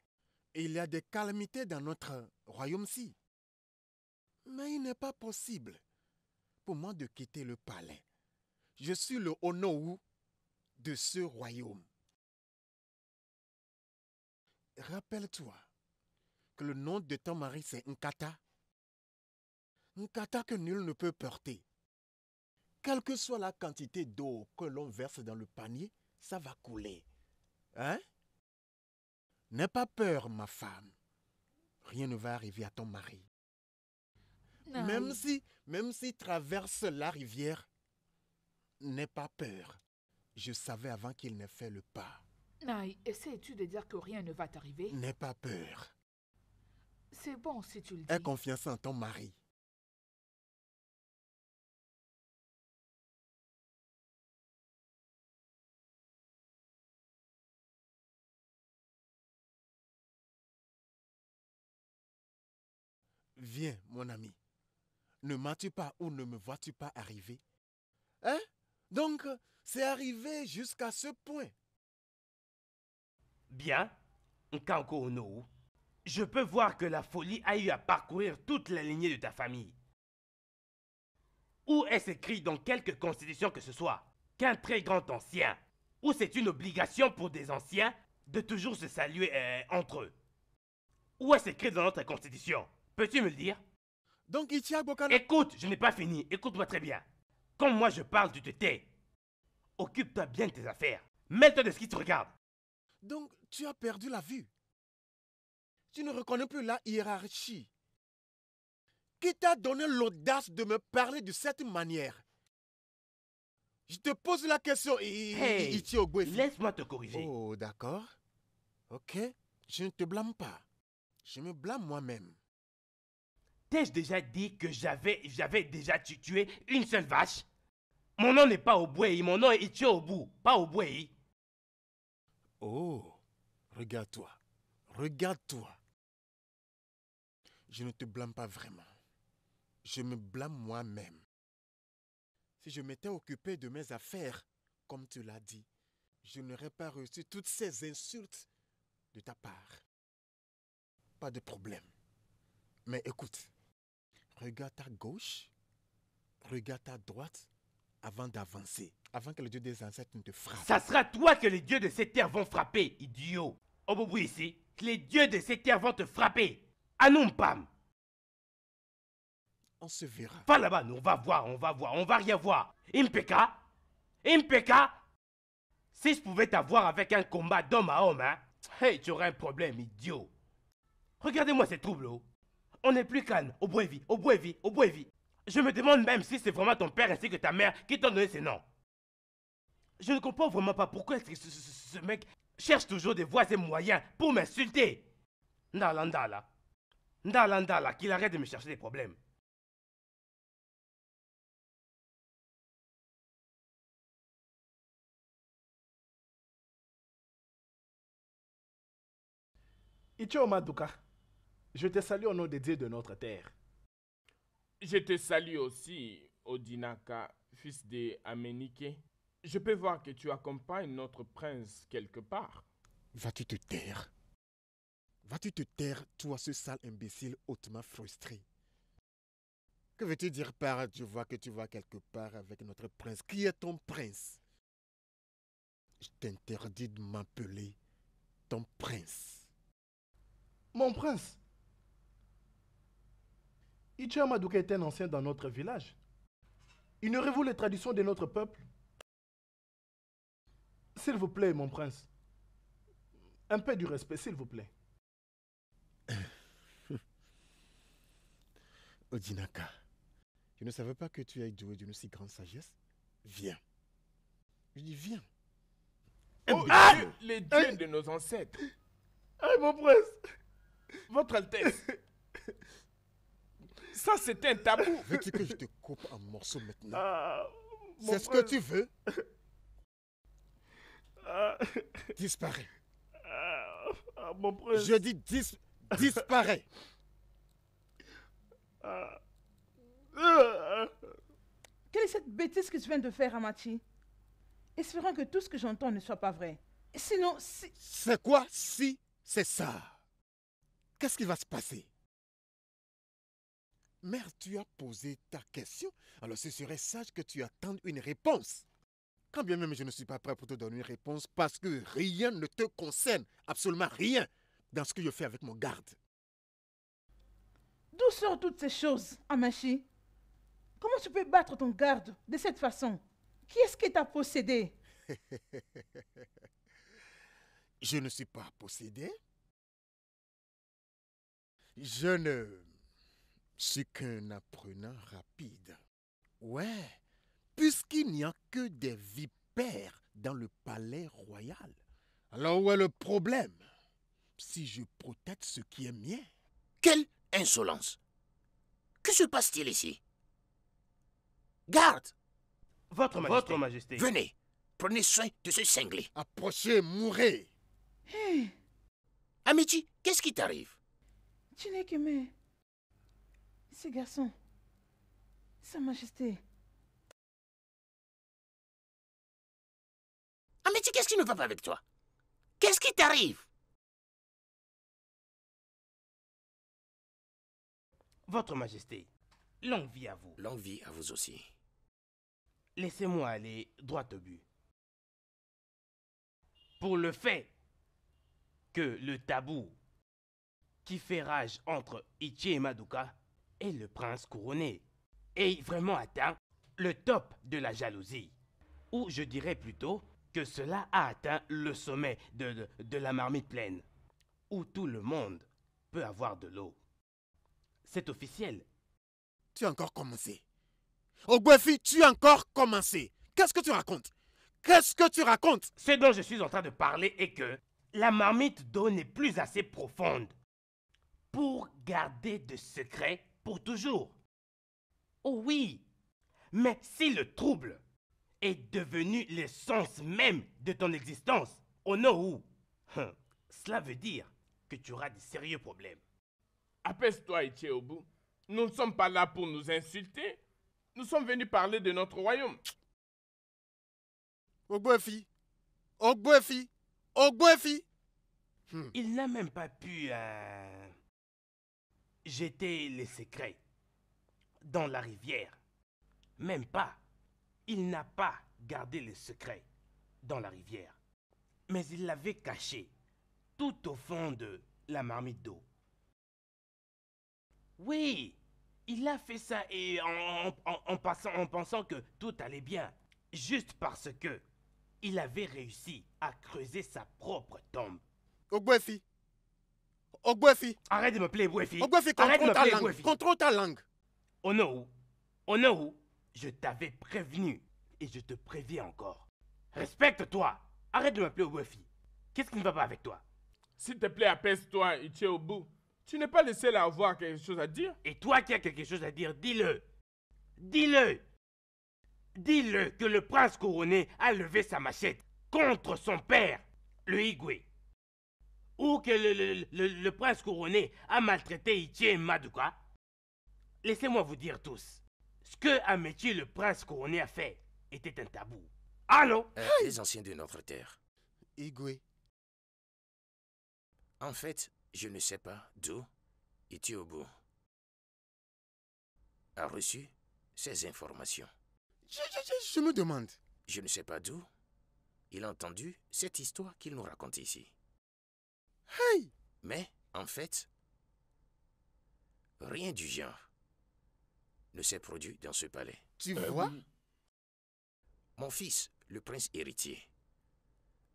et il y a des calamités dans notre royaume-ci. Mais il n'est pas possible pour moi de quitter le palais. Je suis le Onowu de ce royaume. Rappelle-toi que le nom de ton mari c'est Nkata. Nkata que nul ne peut porter. Quelle que soit la quantité d'eau que l'on verse dans le panier, ça va couler. Hein? N'aie pas peur, ma femme. Rien ne va arriver à ton mari. Naï, Même si traverse la rivière, n'aie pas peur. Je savais avant qu'il n'ait fait le pas. Naï, essaies-tu de dire que rien ne va t'arriver? N'aie pas peur. C'est bon si tu le Aie dis. confiance en ton mari. Viens, mon ami. Ne m'as-tu pas ou ne me vois-tu pas arriver? Hein? Donc, c'est arrivé jusqu'à ce point. Bien, Nkanko Onowu, je peux voir que la folie a eu à parcourir toute la lignée de ta famille. Ou est-ce écrit dans quelque constitution que ce soit qu'un très grand ancien, ou c'est une obligation pour des anciens de toujours se saluer entre eux? Ou est-ce écrit dans notre constitution? Peux-tu me le dire? Donc, Ichia Bokana... Écoute, je n'ai pas fini. Écoute-moi très bien. Quand moi je parle, tu te tais. Occupe-toi bien de tes affaires. Mets-toi de ce qui te regarde. Donc, tu as perdu la vue. Tu ne reconnais plus la hiérarchie. Qui t'a donné l'audace de me parler de cette manière? Je te pose la question, Hey, Ichia Ogwefi. laisse-moi te corriger. Oh, d'accord. Ok, je ne te blâme pas. Je me blâme moi-même. T'ai-je déjà dit que j'avais déjà tué une seule vache? Mon nom n'est pas Obwei, mon nom est Ichio Obu, pas Obwei. Oh, regarde-toi. Regarde-toi. Je ne te blâme pas vraiment. Je me blâme moi-même. Si je m'étais occupé de mes affaires, comme tu l'as dit, je n'aurais pas reçu toutes ces insultes de ta part. Pas de problème. Mais écoute, regarde à gauche, regarde à droite avant d'avancer, avant que le Dieu des ancêtres ne te frappe. Ça sera toi que les dieux de cette terre vont frapper, idiot. Obobu ici, les dieux de cette terre vont te frapper. Anumpam. On se verra. Va là-bas, nous, on va voir, on va rien voir. Impeka, si je pouvais t'avoir avec un combat d'homme à homme, hein, hey, tu aurais un problème, idiot. Regardez-moi ces troubles, oh. On n'est plus calme, au Boévi. Je me demande même si c'est vraiment ton père ainsi que ta mère qui t'ont donné ces noms. Je ne comprends vraiment pas pourquoi est-ce que ce mec cherche toujours des voies et moyens pour m'insulter. Ndala, qu'il arrête de me chercher des problèmes. Ichio Maduka, je te salue au nom des dieux de notre terre. Je te salue aussi, Odinaka, fils de Amenike. Je peux voir que tu accompagnes notre prince quelque part. Vas-tu te taire? Vas-tu te taire, toi, ce sale imbécile hautement frustré? Que veux-tu dire par je vois que tu vas quelque part avec notre prince? Qui est ton prince? Je t'interdis de m'appeler ton prince. Mon prince, Ichio Maduka est un ancien dans notre village. Ignorez-vous les traditions de notre peuple? S'il vous plaît, mon prince. Un peu du respect, s'il vous plaît. Odinaka, je ne savais pas que tu es doué d'une si grande sagesse. Viens. Je dis viens. Oh, les dieux de nos ancêtres. Ah, mon prince. Votre Altesse. Ça, c'est un tabou. Veux-tu que je te coupe en morceaux maintenant? C'est ce que tu veux? Disparais. Mon prince. Je dis disparais. Quelle est cette bêtise que tu viens de faire, Amachi? Espérons que tout ce que j'entends ne soit pas vrai. Sinon, si... C'est quoi si c'est ça? Qu'est-ce qui va se passer? Mère, tu as posé ta question, alors ce serait sage que tu attendes une réponse. Quand bien même je ne suis pas prêt pour te donner une réponse parce que rien ne te concerne, absolument rien, dans ce que je fais avec mon garde. D'où sortent toutes ces choses, Amachi? Comment tu peux battre ton garde de cette façon? Qui est-ce qui t'a possédé? Je ne suis pas possédé. Je ne suis qu'un apprenant rapide. Ouais, puisqu'il n'y a que des vipères dans le palais royal. Alors où est le problème? Si je protège ce qui est mien. Quelle insolence! Que se passe-t-il ici? Garde! Votre Majesté. Venez, prenez soin de ce cinglé. Approchez, mourez. Hé, Amici, qu'est-ce qui t'arrive? tu n'es que mais... Ces garçons... Sa Majesté... Amici, qu'est-ce qui ne va pas avec toi? Qu'est-ce qui t'arrive? Votre Majesté, longue vie à vous. Longue vie à vous aussi. Laissez-moi aller droit au but. Pour le fait que le tabou qui fait rage entre Ichie et Maduka et le prince couronné ait vraiment atteint le top de la jalousie. Ou je dirais plutôt que cela a atteint le sommet de la marmite pleine, où tout le monde peut avoir de l'eau. C'est officiel. Tu as encore commencé. Ogbuefi, tu as encore commencé. Qu'est-ce que tu racontes? Qu'est-ce que tu racontes? Ce dont je suis en train de parler est que la marmite d'eau n'est plus assez profonde pour garder de secrets pour toujours. Oh oui, mais si le trouble est devenu l'essence même de ton existence, Onowu, cela veut dire que tu auras de sérieux problèmes. Apaise-toi, Ichiobu. Nous ne sommes pas là pour nous insulter. Nous sommes venus parler de notre royaume. Ogbuefi, Ogbuefi. Ogbuefi. Il n'a même pas pu jeter les secrets dans la rivière. Même pas. Il n'a pas gardé les secrets dans la rivière. Mais il l'avait caché tout au fond de la marmite d'eau. Oui, il a fait ça et en pensant que tout allait bien. Juste parce que il avait réussi à creuser sa propre tombe. Ogbuefi. Ogbuefi. Arrête de m'appeler Bouefi. Ogbuefi, Arrête de contrôle ta m'appeler langue. Bouefi. Contrôle ta langue. Onowu, je t'avais prévenu et je te préviens encore. Respecte-toi. Arrête de m'appeler Bouefi. Qu'est-ce qui ne va pas avec toi? S'il te plaît, apaise-toi, Ichiobu. Tu n'es pas le seul à avoir quelque chose à dire. Et toi qui as quelque chose à dire, dis-le. Dis-le. Dis-le que le prince couronné a levé sa machette contre son père, le Igwe. Ou que le prince couronné a maltraité Ichie Maduka. Laissez-moi vous dire tous. Ce que Amechi, le prince couronné, a fait était un tabou. Allô? Les anciens de notre terre. Igwe. En fait, je ne sais pas d'où Itiobu a reçu ces informations. Je me demande. Je ne sais pas d'où il a entendu cette histoire qu'il nous raconte ici. Hey! Mais, en fait, rien du genre ne s'est produit dans ce palais. Tu vois? Mon fils, le prince héritier,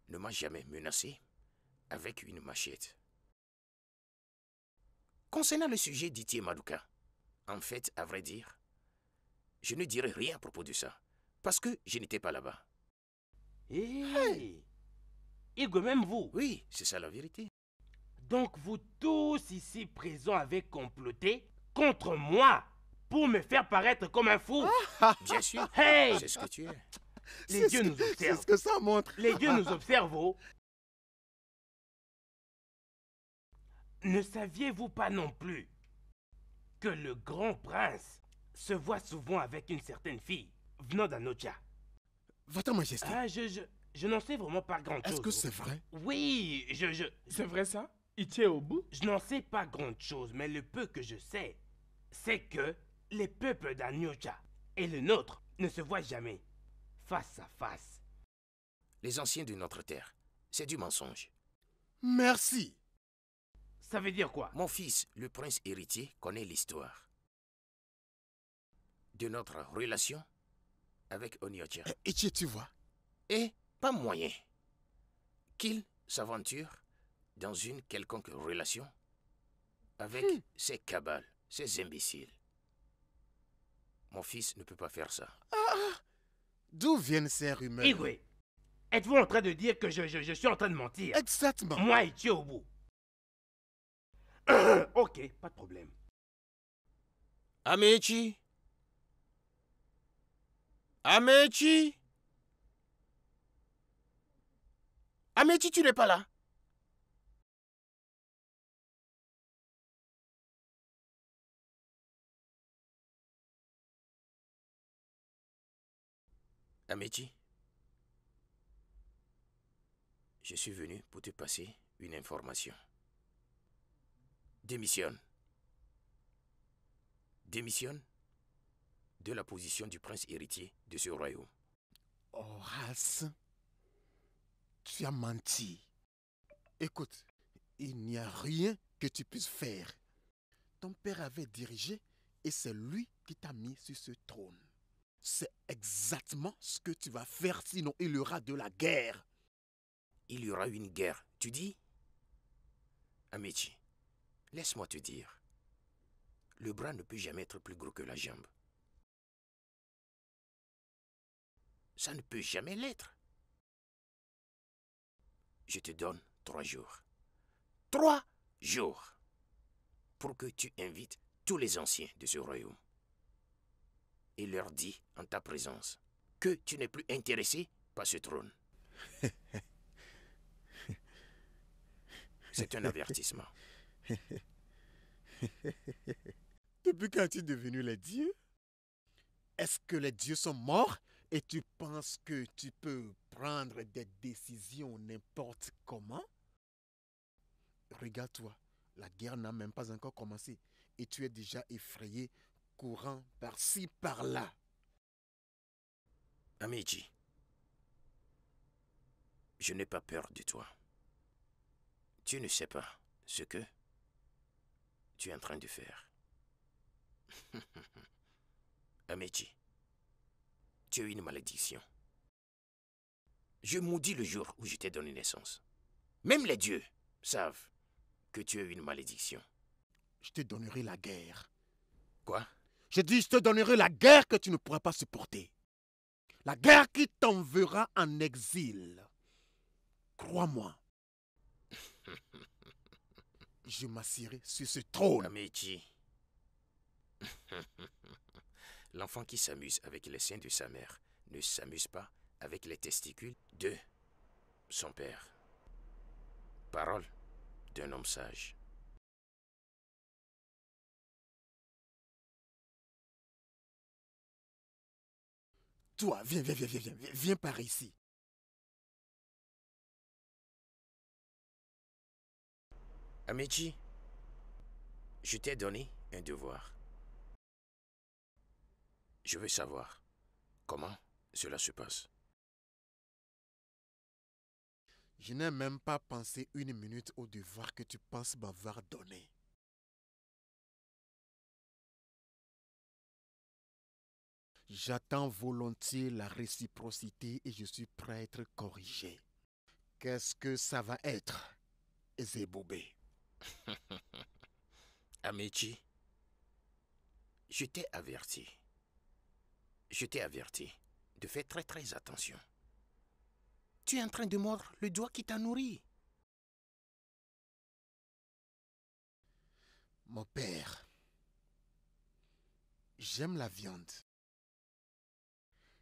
ne m'a jamais menacé avec une machette. Concernant le sujet d'Itie Maduka, en fait, à vrai dire, je ne dirai rien à propos de ça, parce que je n'étais pas là-bas. Hey! Igwe, même vous. Oui, c'est ça la vérité. Donc vous tous ici présents avez comploté contre moi pour me faire paraître comme un fou. Bien sûr, Hey! c'est ce que tu es. Les dieux nous C'est observent. ce que ça montre. Les dieux nous observent. Oh. Ne saviez-vous pas non plus que le grand prince se voit souvent avec une certaine fille venant d'Anocha? Votre Majesté, Ah, je n'en sais vraiment pas grand-chose. est-ce que c'est vrai? Oui, C'est vrai ça? Ichiobu? je n'en sais pas grand-chose, mais le peu que je sais, c'est que les peuples d'Anocha et le nôtre ne se voient jamais face à face. Les anciens de notre terre, c'est du mensonge. Merci. Ça veut dire quoi? Mon fils, le prince héritier, connaît l'histoire de notre relation avec Onyocha. Ichi, tu vois? Et pas moyen qu'il s'aventure dans une quelconque relation avec ces cabales, ces imbéciles. Mon fils ne peut pas faire ça. D'où viennent ces rumeurs? Igwe, êtes-vous en train de dire que je suis en train de mentir? Exactement. Moi, Ichiobu. Ok, pas de problème. Amechi! Amechi! Amechi, tu n'es pas là? Amechi, je suis venu pour te passer une information. Démissionne. Démissionne de la position du prince héritier de ce royaume. Horace, tu as menti. Écoute, il n'y a rien que tu puisses faire. Ton père avait dirigé et c'est lui qui t'a mis sur ce trône. C'est exactement ce que tu vas faire, sinon il y aura de la guerre. Il y aura une guerre, tu dis? Amechi, laisse-moi te dire. Le bras ne peut jamais être plus gros que la jambe. Ça ne peut jamais l'être. Je te donne 3 jours. 3 jours pour que tu invites tous les anciens de ce royaume et leur dis en ta présence que tu n'es plus intéressé par ce trône. C'est un avertissement. Depuis quand es-tu devenu les dieux? Est-ce que les dieux sont morts Et tu penses que tu peux prendre des décisions n'importe comment? Regarde-toi, la guerre n'a même pas encore commencé et tu es déjà effrayé, courant par-ci, par-là. Améji, je n'ai pas peur de toi. Tu ne sais pas ce que tu es en train de faire. Améji, tu as eu une malédiction. Je maudis le jour où je t'ai donné naissance. Même les dieux savent que tu as eu une malédiction. Je te donnerai la guerre. Quoi? Je dis, je te donnerai la guerre que tu ne pourras pas supporter. La guerre qui t'enverra en exil. Crois-moi. Je m'assirai sur ce trône. Améji. L'enfant qui s'amuse avec les seins de sa mère ne s'amuse pas avec les testicules de son père. Parole d'un homme sage. Toi, viens par ici. Améji, je t'ai donné un devoir. Je veux savoir comment cela se passe. Je n'ai même pas pensé une minute au devoir que tu penses m'avoir donné. J'attends volontiers la réciprocité et je suis prêt à être corrigé. Qu'est-ce que ça va être, Ezebobé? Améji, je t'ai averti. Je t'ai averti de faire très attention. Tu es en train de mordre le doigt qui t'a nourri. Mon père, j'aime la viande.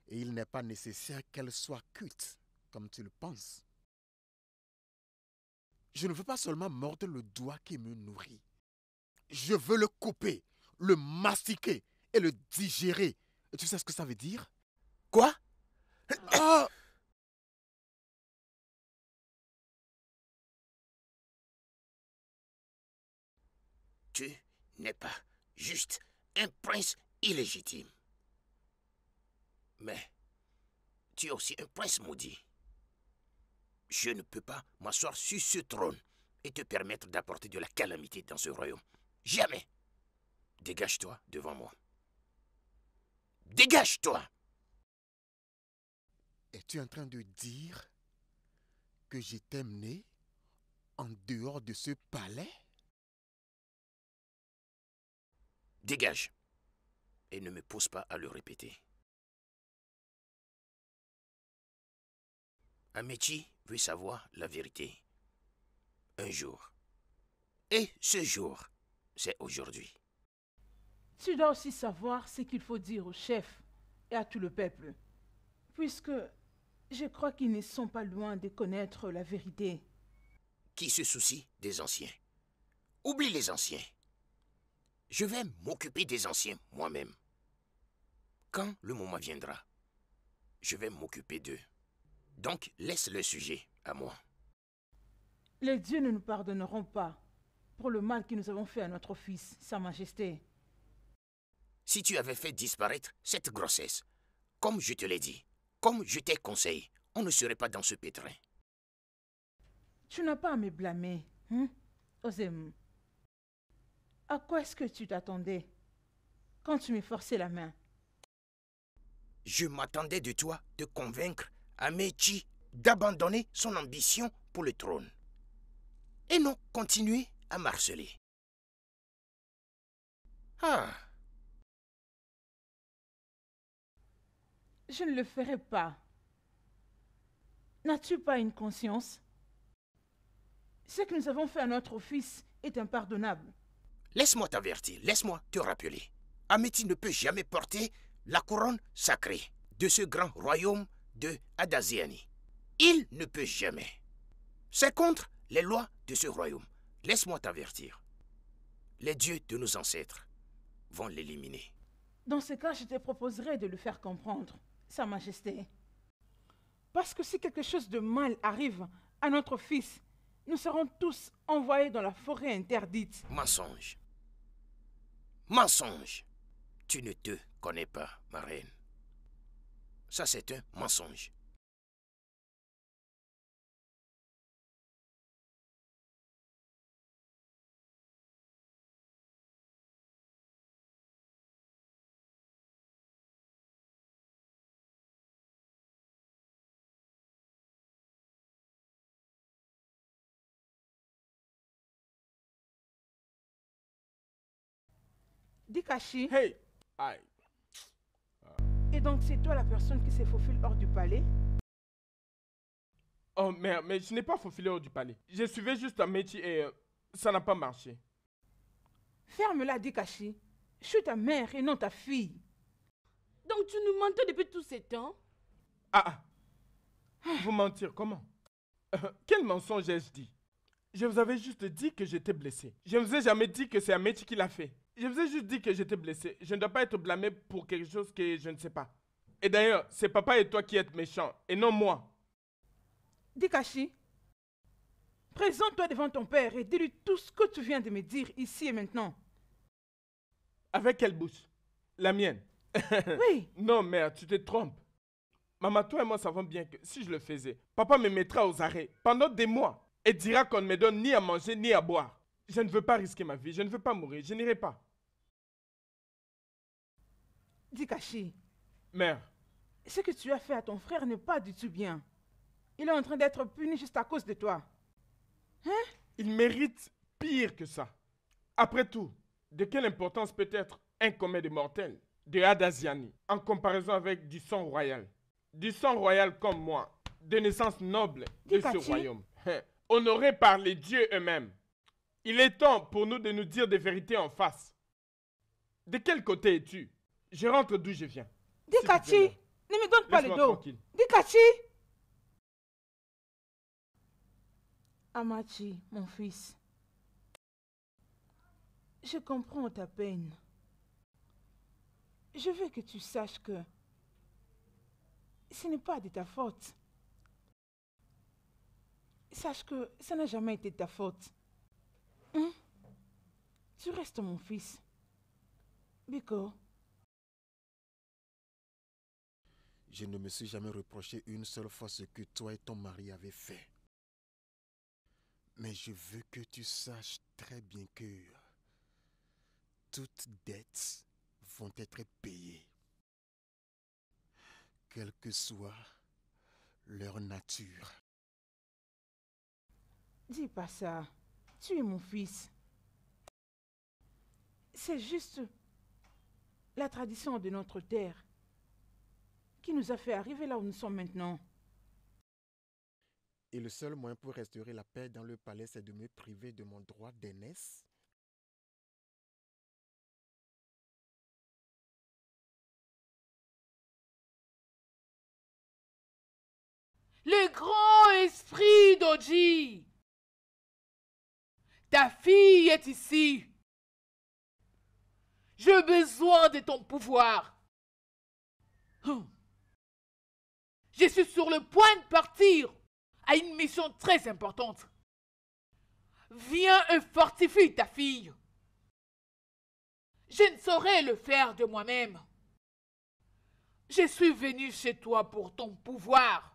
Et il n'est pas nécessaire qu'elle soit cuite, comme tu le penses. Je ne veux pas seulement mordre le doigt qui me nourrit. Je veux le couper, le mastiquer et le digérer. Et tu sais ce que ça veut dire? Quoi? Ah! Tu n'es pas juste un prince illégitime. Mais tu es aussi un prince maudit. Je ne peux pas m'asseoir sur ce trône et te permettre d'apporter de la calamité dans ce royaume. Jamais. Dégage-toi devant moi. Dégage-toi! Es-tu en train de dire que je t'ai mené en dehors de ce palais? Dégage. Et ne me pose pas à le répéter. Améji veut savoir la vérité. Un jour. Et ce jour, c'est aujourd'hui. Tu dois aussi savoir ce qu'il faut dire au chef et à tout le peuple, puisque je crois qu'ils ne sont pas loin de connaître la vérité. Qui se soucie des anciens? Oublie les anciens. Je vais m'occuper des anciens moi-même. Quand le moment viendra, je vais m'occuper d'eux. Donc, laisse le sujet à moi. Les dieux ne nous pardonneront pas pour le mal que nous avons fait à notre fils, Sa Majesté. Si tu avais fait disparaître cette grossesse, comme je te l'ai dit, comme je t'ai conseillé, on ne serait pas dans ce pétrin. Tu n'as pas à me blâmer, Ozem. À quoi est-ce que tu t'attendais quand tu me forçais la main? Je m'attendais de toi de convaincre Améji d'abandonner son ambition pour le trône. Et non continuer à marceler. Ah! Je ne le ferai pas. N'as-tu pas une conscience? Ce que nous avons fait à notre fils est impardonnable. Laisse-moi t'avertir, laisse-moi te rappeler. Améti ne peut jamais porter la couronne sacrée de ce grand royaume de Adaziani. Il ne peut jamais. C'est contre les lois de ce royaume. Laisse-moi t'avertir. Les dieux de nos ancêtres vont l'éliminer. Dans ce cas, je te proposerai de le faire comprendre. Sa Majesté. Parce que si quelque chose de mal arrive à notre fils, nous serons tous envoyés dans la forêt interdite. Mensonge. Mensonge. Tu ne te connais pas, ma reine. Ça, c'est un mensonge. Dikachi, Hey! Aïe. et donc c'est toi la personne qui se faufile hors du palais? Oh merde, mais je n'ai pas faufilé hors du palais. Je suivais juste un métier et ça n'a pas marché. Ferme-la, Dikachi. Je suis ta mère et non ta fille. Donc tu nous mentais depuis tous ces temps? Ah! Vous mentir, comment? Quel mensonge ai-je dit? Je vous avais juste dit que j'étais blessé. Je ne vous ai jamais dit que c'est un métier qui l'a fait. Je vous ai juste dit que j'étais blessé. Je ne dois pas être blâmé pour quelque chose que je ne sais pas. Et d'ailleurs, c'est papa et toi qui êtes méchants, et non moi. Dikachi, présente-toi devant ton père et dis-lui tout ce que tu viens de me dire ici et maintenant. Avec quelle bouche? La mienne. Oui. Non, mère, tu te trompes. Maman, toi et moi savons bien que si je le faisais, papa me mettra aux arrêts pendant des mois et dira qu'on ne me donne ni à manger ni à boire. Je ne veux pas risquer ma vie, je ne veux pas mourir, je n'irai pas. Dikachi, Mère, ce que tu as fait à ton frère n'est pas du tout bien. Il est en train d'être puni juste à cause de toi. Hein? il mérite pire que ça. Après tout, de quelle importance peut être un commun de mortels de Hadaziani en comparaison avec du sang royal? Du sang royal comme moi, de naissance noble de ce Dikachi. royaume, honoré par les dieux eux-mêmes. Il est temps pour nous de nous dire des vérités en face. De quel côté es-tu? Je rentre d'où je viens. S'il te plaît, Dikachi, mère. ne me donne pas le Laisse-moi dos. tranquille. Dikachi! Amachi, mon fils, je comprends ta peine. Je veux que tu saches que ce n'est pas de ta faute. Sache que ça n'a jamais été de ta faute. Hein? Tu restes mon fils. Biko, Je ne me suis jamais reproché une seule fois ce que toi et ton mari avez fait. Mais je veux que tu saches très bien que toutes dettes vont être payées. Quelle que soit leur nature. dis pas ça. Tu es mon fils. C'est juste la tradition de notre terre qui nous a fait arriver là où nous sommes maintenant. Et le seul moyen pour restaurer la paix dans le palais, c'est de me priver de mon droit d'aînesse. Le grand esprit d'Oji. Ta fille est ici. J'ai besoin de ton pouvoir. Je suis sur le point de partir à une mission très importante. Viens et fortifie ta fille. Je ne saurais le faire de moi-même. Je suis venu chez toi pour ton pouvoir.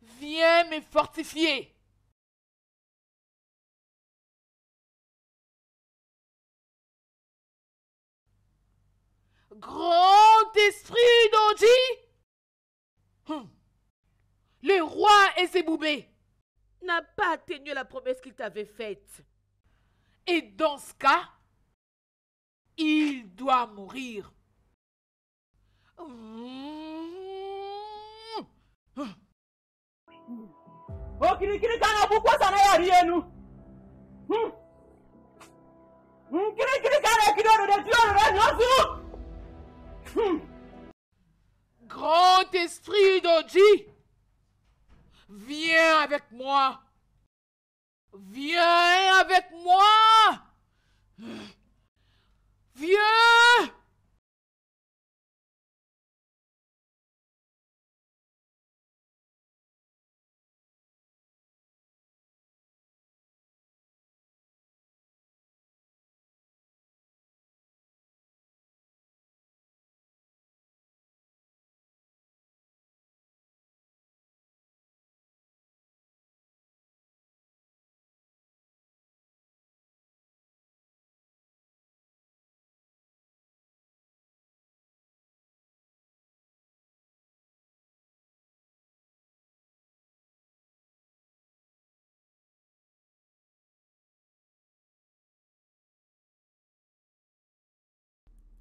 Viens me fortifier. Grand esprit d'Oji. Le roi Ezeboubé N'a pas tenu la promesse qu'il t'avait faite. et dans ce cas, il doit mourir. Okirikiri kana bukwa sana ya rienu. Kirikiri kana kidodo de tioro de nyosu. Grand esprit d'Oji, viens avec moi. Viens avec moi. Viens.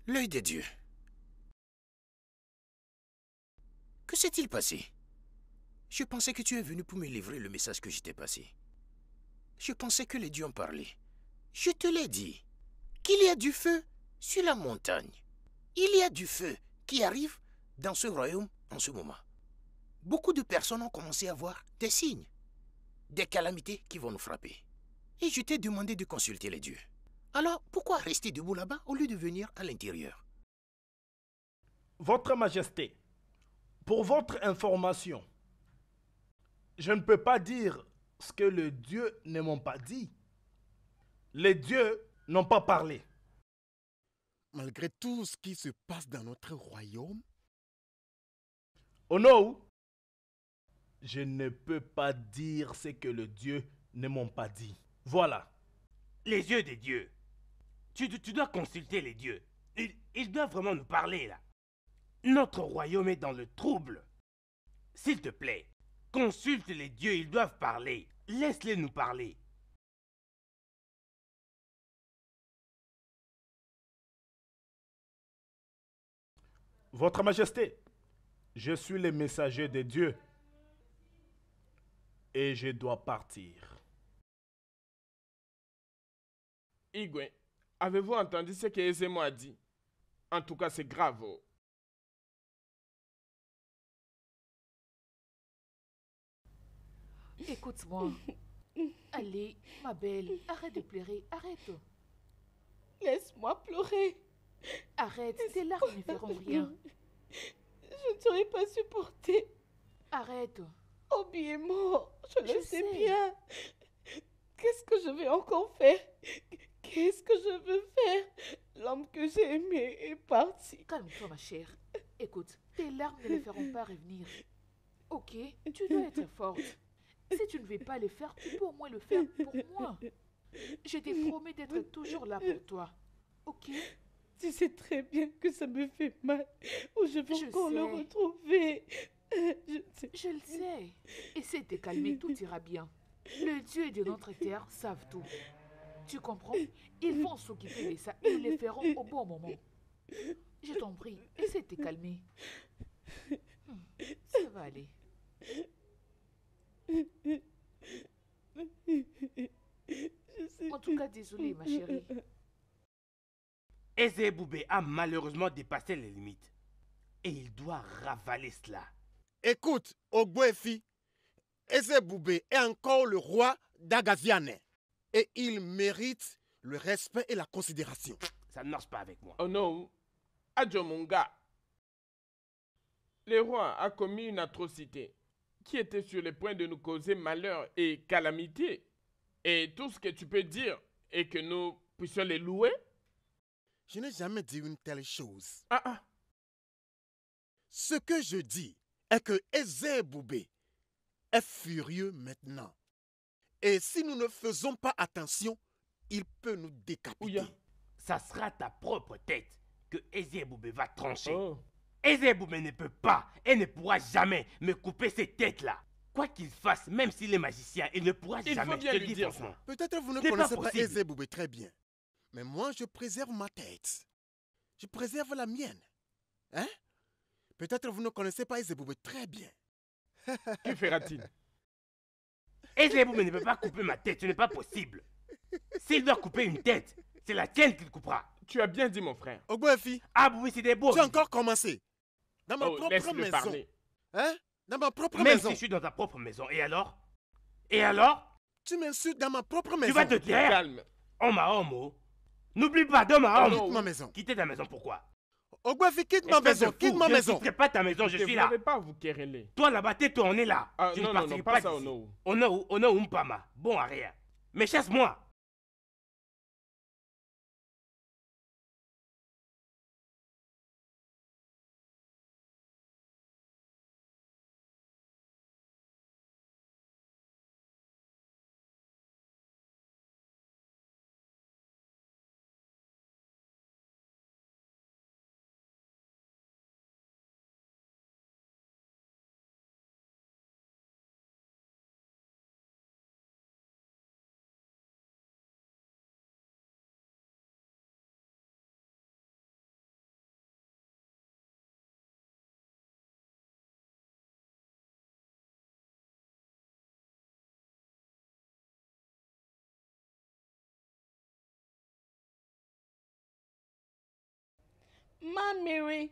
L'œil de Dieu. Que s'est-il passé? Je pensais que tu es venu pour me livrer le message que je t'ai passé. Je pensais que les dieux en parlaient. Je te l'ai dit, qu'il y a du feu sur la montagne. Il y a du feu qui arrive dans ce royaume en ce moment. Beaucoup de personnes ont commencé à voir des signes, des calamités qui vont nous frapper. Et je t'ai demandé de consulter les dieux. Alors, pourquoi rester debout là-bas au lieu de venir à l'intérieur? Votre Majesté, pour votre information, je ne peux pas dire ce que les dieux ne m'ont pas dit. Les dieux n'ont pas parlé. Malgré tout ce qui se passe dans notre royaume, Oh non, je ne peux pas dire ce que les dieux ne m'ont pas dit. Voilà. Les yeux des dieux. Tu dois consulter les dieux. Ils doivent vraiment nous parler là. Notre royaume est dans le trouble. S'il te plaît, consulte les dieux, ils doivent parler. Laisse-les nous parler. Votre Majesté, je suis le messager de Dieu et je dois partir. Igwe, avez-vous entendu ce que Ezemo a dit? En tout cas, c'est grave. Oh. Écoute-moi. Allez, ma belle, arrête de pleurer, arrête. Laisse-moi pleurer. Arrête, tes larmes ne feront rien. Je ne saurais pas supporter. Arrête. Obi est mort, je le sais sais. bien. Qu'est-ce que je vais encore faire? Qu'est-ce que je veux faire? L'homme que j'ai aimé est parti. Calme-toi, ma chère. Écoute, tes larmes ne les feront pas revenir. Ok, tu dois être forte. Si tu ne veux pas le faire, tu peux au moins le faire pour moi. Je t'ai promis d'être toujours là pour toi. Ok? Tu sais très bien que ça me fait mal. Où je vais Je encore le sais. retrouver. Je sais. Je le sais. Essaie de te calmer, tout ira bien. Le Dieu de notre terre savent tout. Tu comprends? Ils vont s'occuper de ça et ils le feront au bon moment. Je t'en prie, essaie de te calmer. Ça va aller. En tout cas, désolée, ma chérie. Ezeboubé a malheureusement dépassé les limites. Et il doit ravaler cela. écoute, Ogbuefi, Ezeboubé est encore le roi d'Agaziane. Et il mérite le respect et la considération. Ça ne marche pas avec moi. Oh non, Adjomonga. Le roi a commis une atrocité qui était sur le point de nous causer malheur et calamité. Et tout ce que tu peux dire est que nous puissions les louer. Je n'ai jamais dit une telle chose. Ah ah. Ce que je dis est que Ezeboubé est furieux maintenant. Et si nous ne faisons pas attention, il peut nous décapiter. Ouya. Ça sera ta propre tête que Ezeboubé va trancher. Oh. Ezeboubé ne peut pas et ne pourra jamais me couper ces têtes-là. Quoi qu'il fasse, même s'il est magicien, il ne pourra Il jamais. faut bien je te lui dis dire franchement. Peut-être vous ne C'est pas connaissez pas possible. Ezeboubé très bien. Mais moi, je préserve ma tête. Je préserve la mienne. Hein? Peut-être vous ne connaissez pas Ezeboubé très bien. Que fera-t-il? Ezeboubé ne peut pas couper ma tête, ce n'est pas possible. S'il doit couper une tête, c'est la tienne qu'il coupera. Tu as bien dit, mon frère. Ogbuefi, Ah oui, c'est des beaux. tu as encore commencé. Dans ma Oh, propre laisse-le maison. parler. Hein? Dans ma propre Même maison. si je suis dans ta propre maison. Et alors? Et alors? Tu m'insultes dans ma propre maison. Tu vas te taire? Calme. Homme à homme, oh. N'oublie pas d'homme à homme. non. Quitte ma maison. Quitter ta maison, pourquoi? Ogbuefi, quitte ma Espèce de maison. fou, Quitte ma je ne maison. quitterai pas ta maison, je Ne suis là. voulez pas vous quereller. Toi là-bas, tais-toi, on est là. Ah, je non, ne non, partirai non, pas pas ça, d'ici. Ono. Ono Umpama. Bon à rien. Mais chasse-moi. Mamiri.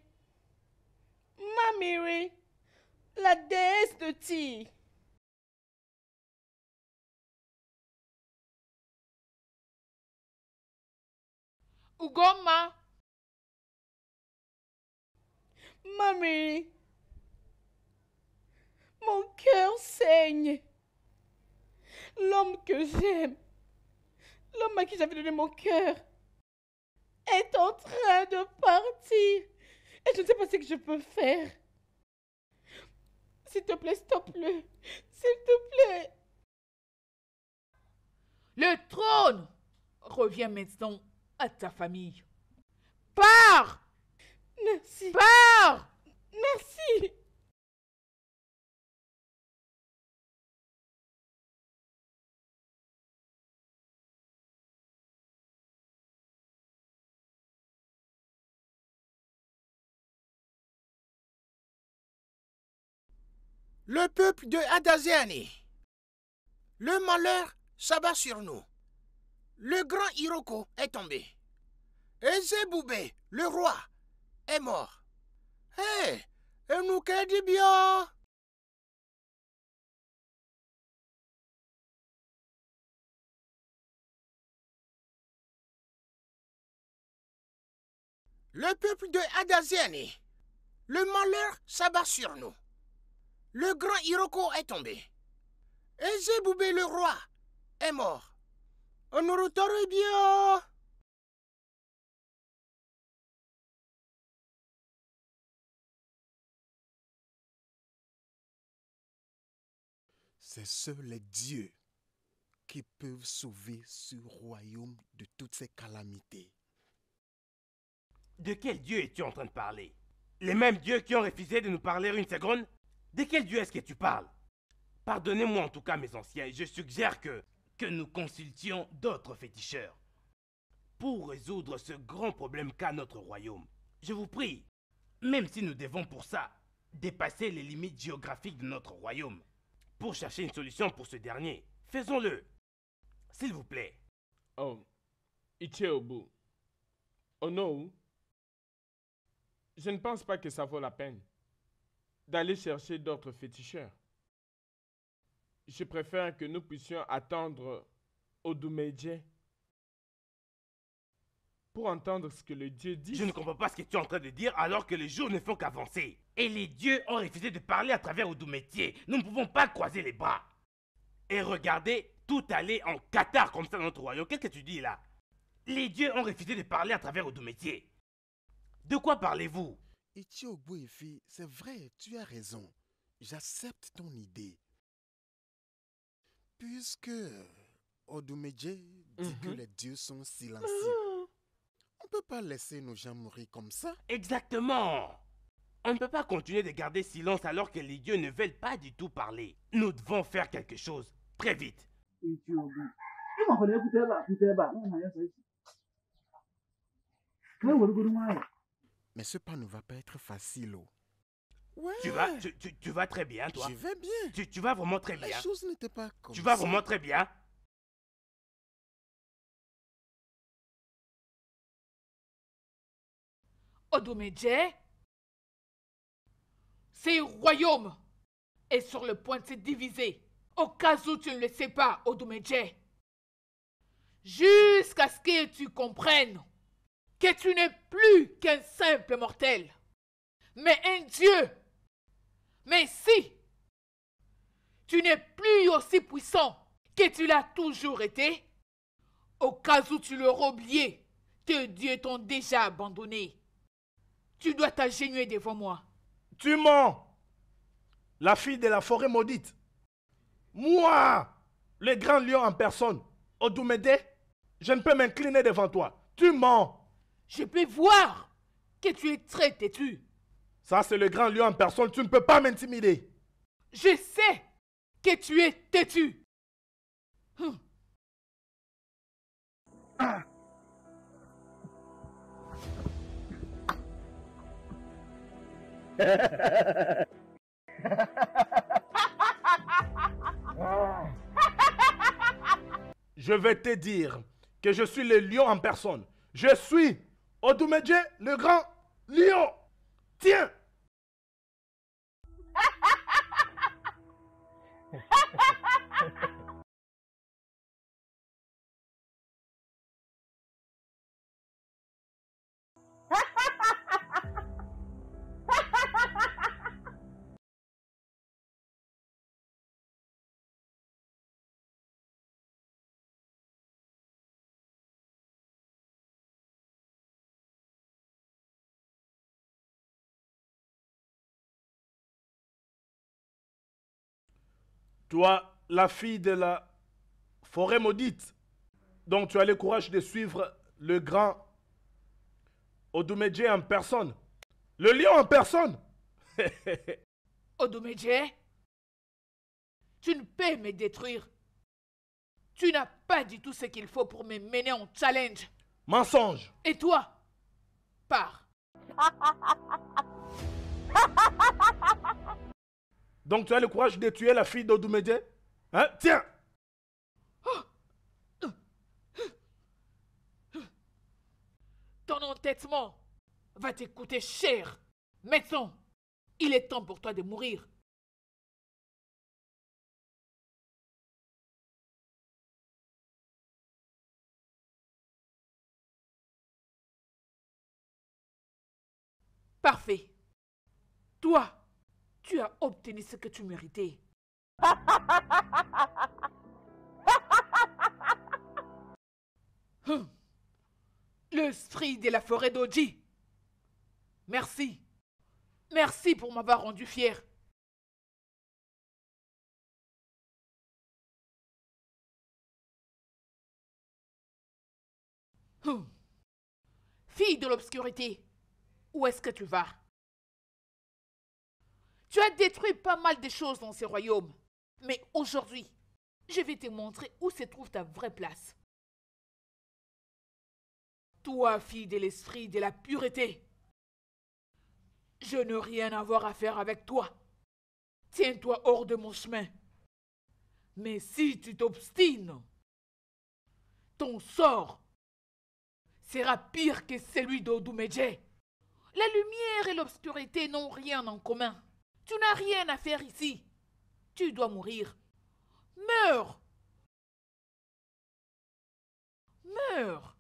Mamiri. La déesse de Ti. Ugoma. Mamiri. Mon cœur saigne. L'homme que j'aime, l'homme à qui j'avais donné mon cœur, est en train de partir. Et je ne sais pas ce que je peux faire. S'il te plaît, stoppe-le. S'il te plaît. Le trône revient maintenant à ta famille. Pars! Merci. Pars! Merci. Le peuple de Adaziani. Le malheur s'abat sur nous. Le grand Hiroko est tombé. Et Zeboubé, le roi, est mort. Hé, et nous qu'est dit bien? Le peuple de Adaziani. Le malheur s'abat sur nous. Le grand Hiroko est tombé. Et Zeboubé le roi est mort. On nous retrouve bien. C'est seuls les dieux qui peuvent sauver ce royaume de toutes ces calamités. De quel Dieu es-tu en train de parler? Les mêmes dieux qui ont refusé de nous parler une seconde? De quel Dieu est-ce que tu parles? Pardonnez-moi en tout cas mes anciens, je suggère que nous consultions d'autres féticheurs pour résoudre ce grand problème qu'a notre royaume. Je vous prie, même si nous devons pour ça dépasser les limites géographiques de notre royaume, pour chercher une solution pour ce dernier, faisons-le, s'il vous plaît. Oh, Ichiobu. Oh non. Je ne pense pas que ça vaut la peine d'aller chercher d'autres féticheurs. Je préfère que nous puissions attendre Odumeje pour entendre ce que le Dieu dit. Je ne comprends pas ce que tu es en train de dire alors que les jours ne font qu'avancer. Et les dieux ont refusé de parler à travers Odumeje. Nous ne pouvons pas croiser les bras. Et regardez, tout aller en Qatar comme ça dans notre royaume. Qu'est-ce que tu dis là? Les dieux ont refusé de parler à travers Odumeje. De quoi parlez-vous? Ichiobu Efi, c'est vrai, tu as raison. J'accepte ton idée. Puisque Odumeje dit que les dieux sont silencieux, on ne peut pas laisser nos gens mourir comme ça. Exactement. On ne peut pas continuer de garder silence alors que les dieux ne veulent pas du tout parler. Nous devons faire quelque chose, très vite. Mais ce pas ne va pas être facile. Ouais. Tu vas très bien, toi. Je vais bien. Tu vas vraiment très bien. La chose n'était pas comme Tu vas ça. vraiment très bien. Odumeje, ce royaume est sur le point de se diviser. Au cas où tu ne le sais pas, Odumeje. Jusqu'à ce que tu comprennes que tu n'es plus qu'un simple mortel, mais un dieu. Mais si tu n'es plus aussi puissant que tu l'as toujours été, au cas où tu l'auras oublié, tes dieux t'ont déjà abandonné. Tu dois t'agenouiller devant moi. Tu mens! La fille de la forêt maudite. Moi, le grand lion en personne, Odumede, je ne peux m'incliner devant toi. Tu mens! Je peux voir que tu es très têtu. Ça, c'est le grand lion en personne. Tu ne peux pas m'intimider. Je sais que tu es têtu. Je vais te dire que je suis le lion en personne. Je suis Odumedje le grand Lion, tiens. Toi, la fille de la forêt maudite, donc tu as le courage de suivre le grand Odumedje en personne. Le lion en personne. Odumedje, tu ne peux me détruire. Tu n'as pas du tout ce qu'il faut pour me mener en challenge. Mensonge. Et toi, pars. Donc tu as le courage de tuer la fille d'Odumedje? Hein? Tiens! Ton entêtement va te coûter cher. Maintenant, il est temps pour toi de mourir. Parfait. Toi, tu as obtenu ce que tu méritais. L'esprit de la forêt d'Oji. Merci. Merci pour m'avoir rendu fier. Fille de l'obscurité, où est-ce que tu vas? Tu as détruit pas mal de choses dans ces royaumes. Mais aujourd'hui, je vais te montrer où se trouve ta vraie place. Toi, fille de l'esprit de la pureté, je n'ai rien à voir à faire avec toi. Tiens-toi hors de mon chemin. Mais si tu t'obstines, ton sort sera pire que celui d'Odumedje. La lumière et l'obscurité n'ont rien en commun. Tu n'as rien à faire ici. Tu dois mourir. Meurs! Meurs!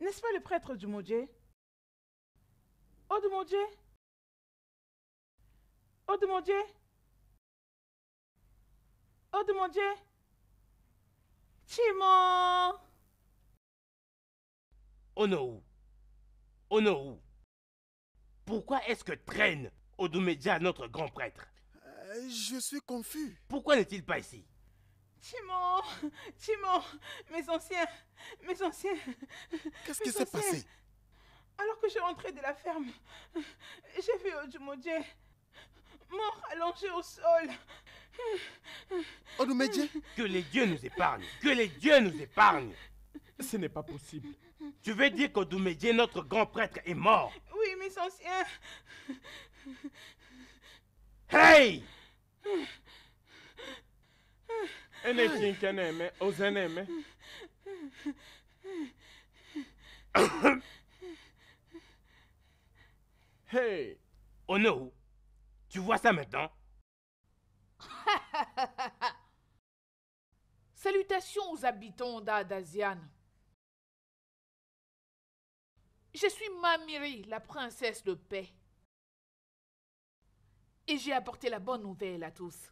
N'est-ce pas le prêtre du Modje? Odumodje? Odumodje? Odumodje? Chimo! Onowu, Onowu, pourquoi est-ce que traîne Odumedja, notre grand prêtre? Je suis confus. Pourquoi n'est-il pas ici? Chimo! Chimo! Mes anciens! Qu'est-ce qui s'est passé? Alors que je rentrais de la ferme, j'ai vu Odumodje mort allongé au sol. Odumedje? Que les dieux nous épargnent! Que les dieux nous épargnent! Ce n'est pas possible. Tu veux dire qu'Odumedje, notre grand prêtre, est mort? Oui, mes anciens. Hey! Hey! Onowu, tu vois ça maintenant? Salutations aux habitants d'Adazian. Je suis Mamiri, la princesse de paix. Et j'ai apporté la bonne nouvelle à tous.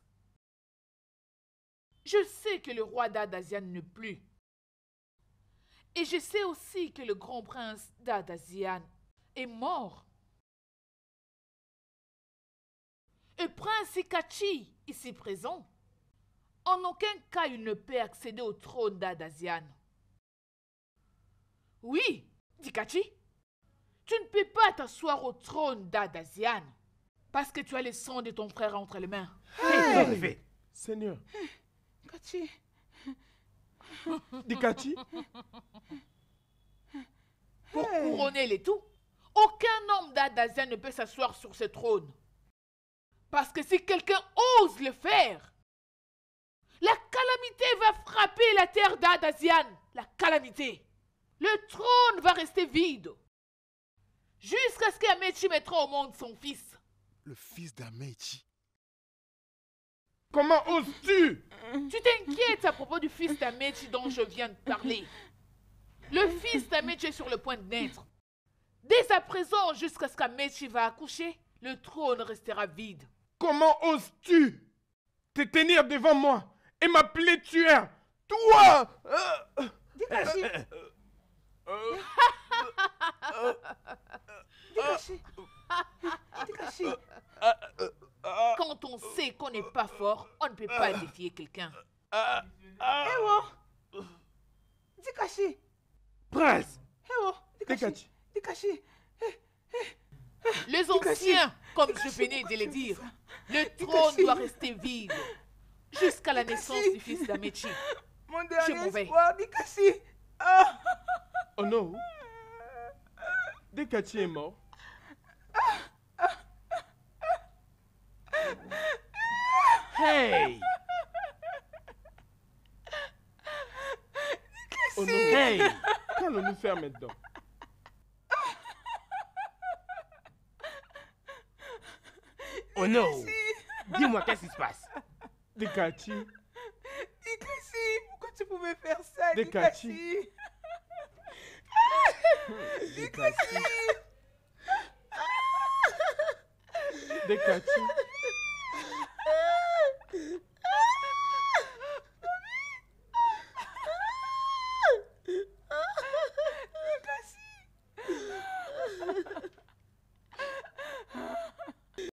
Je sais que le roi d'Adazian n'est plus. Et je sais aussi que le grand prince d'Adazian est mort. Et prince Ikachi, ici présent, en aucun cas il ne peut accéder au trône d'Adazian. Oui, Dikachi, tu ne peux pas t'asseoir au trône d'Adazian parce que tu as le sang de ton frère entre les mains. Hey! Seigneur. Kachi. Dikachi. Pour couronner les tout, aucun homme d'Adazian ne peut s'asseoir sur ce trône. Parce que si quelqu'un ose le faire, la calamité va frapper la terre d'Adazian. La calamité. Le trône va rester vide. Jusqu'à ce qu'Amechi mettra au monde son fils. Le fils d'Amechi. Comment oses-tu? Tu t'inquiètes à propos du fils d'Amechi dont je viens de parler. Le fils d'Amechi est sur le point de naître. Dès à présent, jusqu'à ce qu'Amechi va accoucher, le trône restera vide. Comment oses-tu te tenir devant moi et m'appeler tueur? Toi! Dikachi. Dikachi. Dikachi. Quand on sait qu'on n'est pas fort, on ne peut pas défier quelqu'un. Ewo. Dikachi. Prince! Ewo. Dikachi. Dikachi. Les anciens, comme je venais de le dire, le trône doit rester vide jusqu'à la naissance du fils d'Amechi. Mon Je dernier m'en vais. espoir, Dikachi. Ah. Oh non! Dikachi est mort. Hey! Oh non! Hey! Qu'allons-nous faire maintenant? Oh non! Dis-moi, qu'est-ce qui se passe? Dikachi. Dikachi, pourquoi tu pouvais faire ça, Dikachi. Dikachi. Dikachi.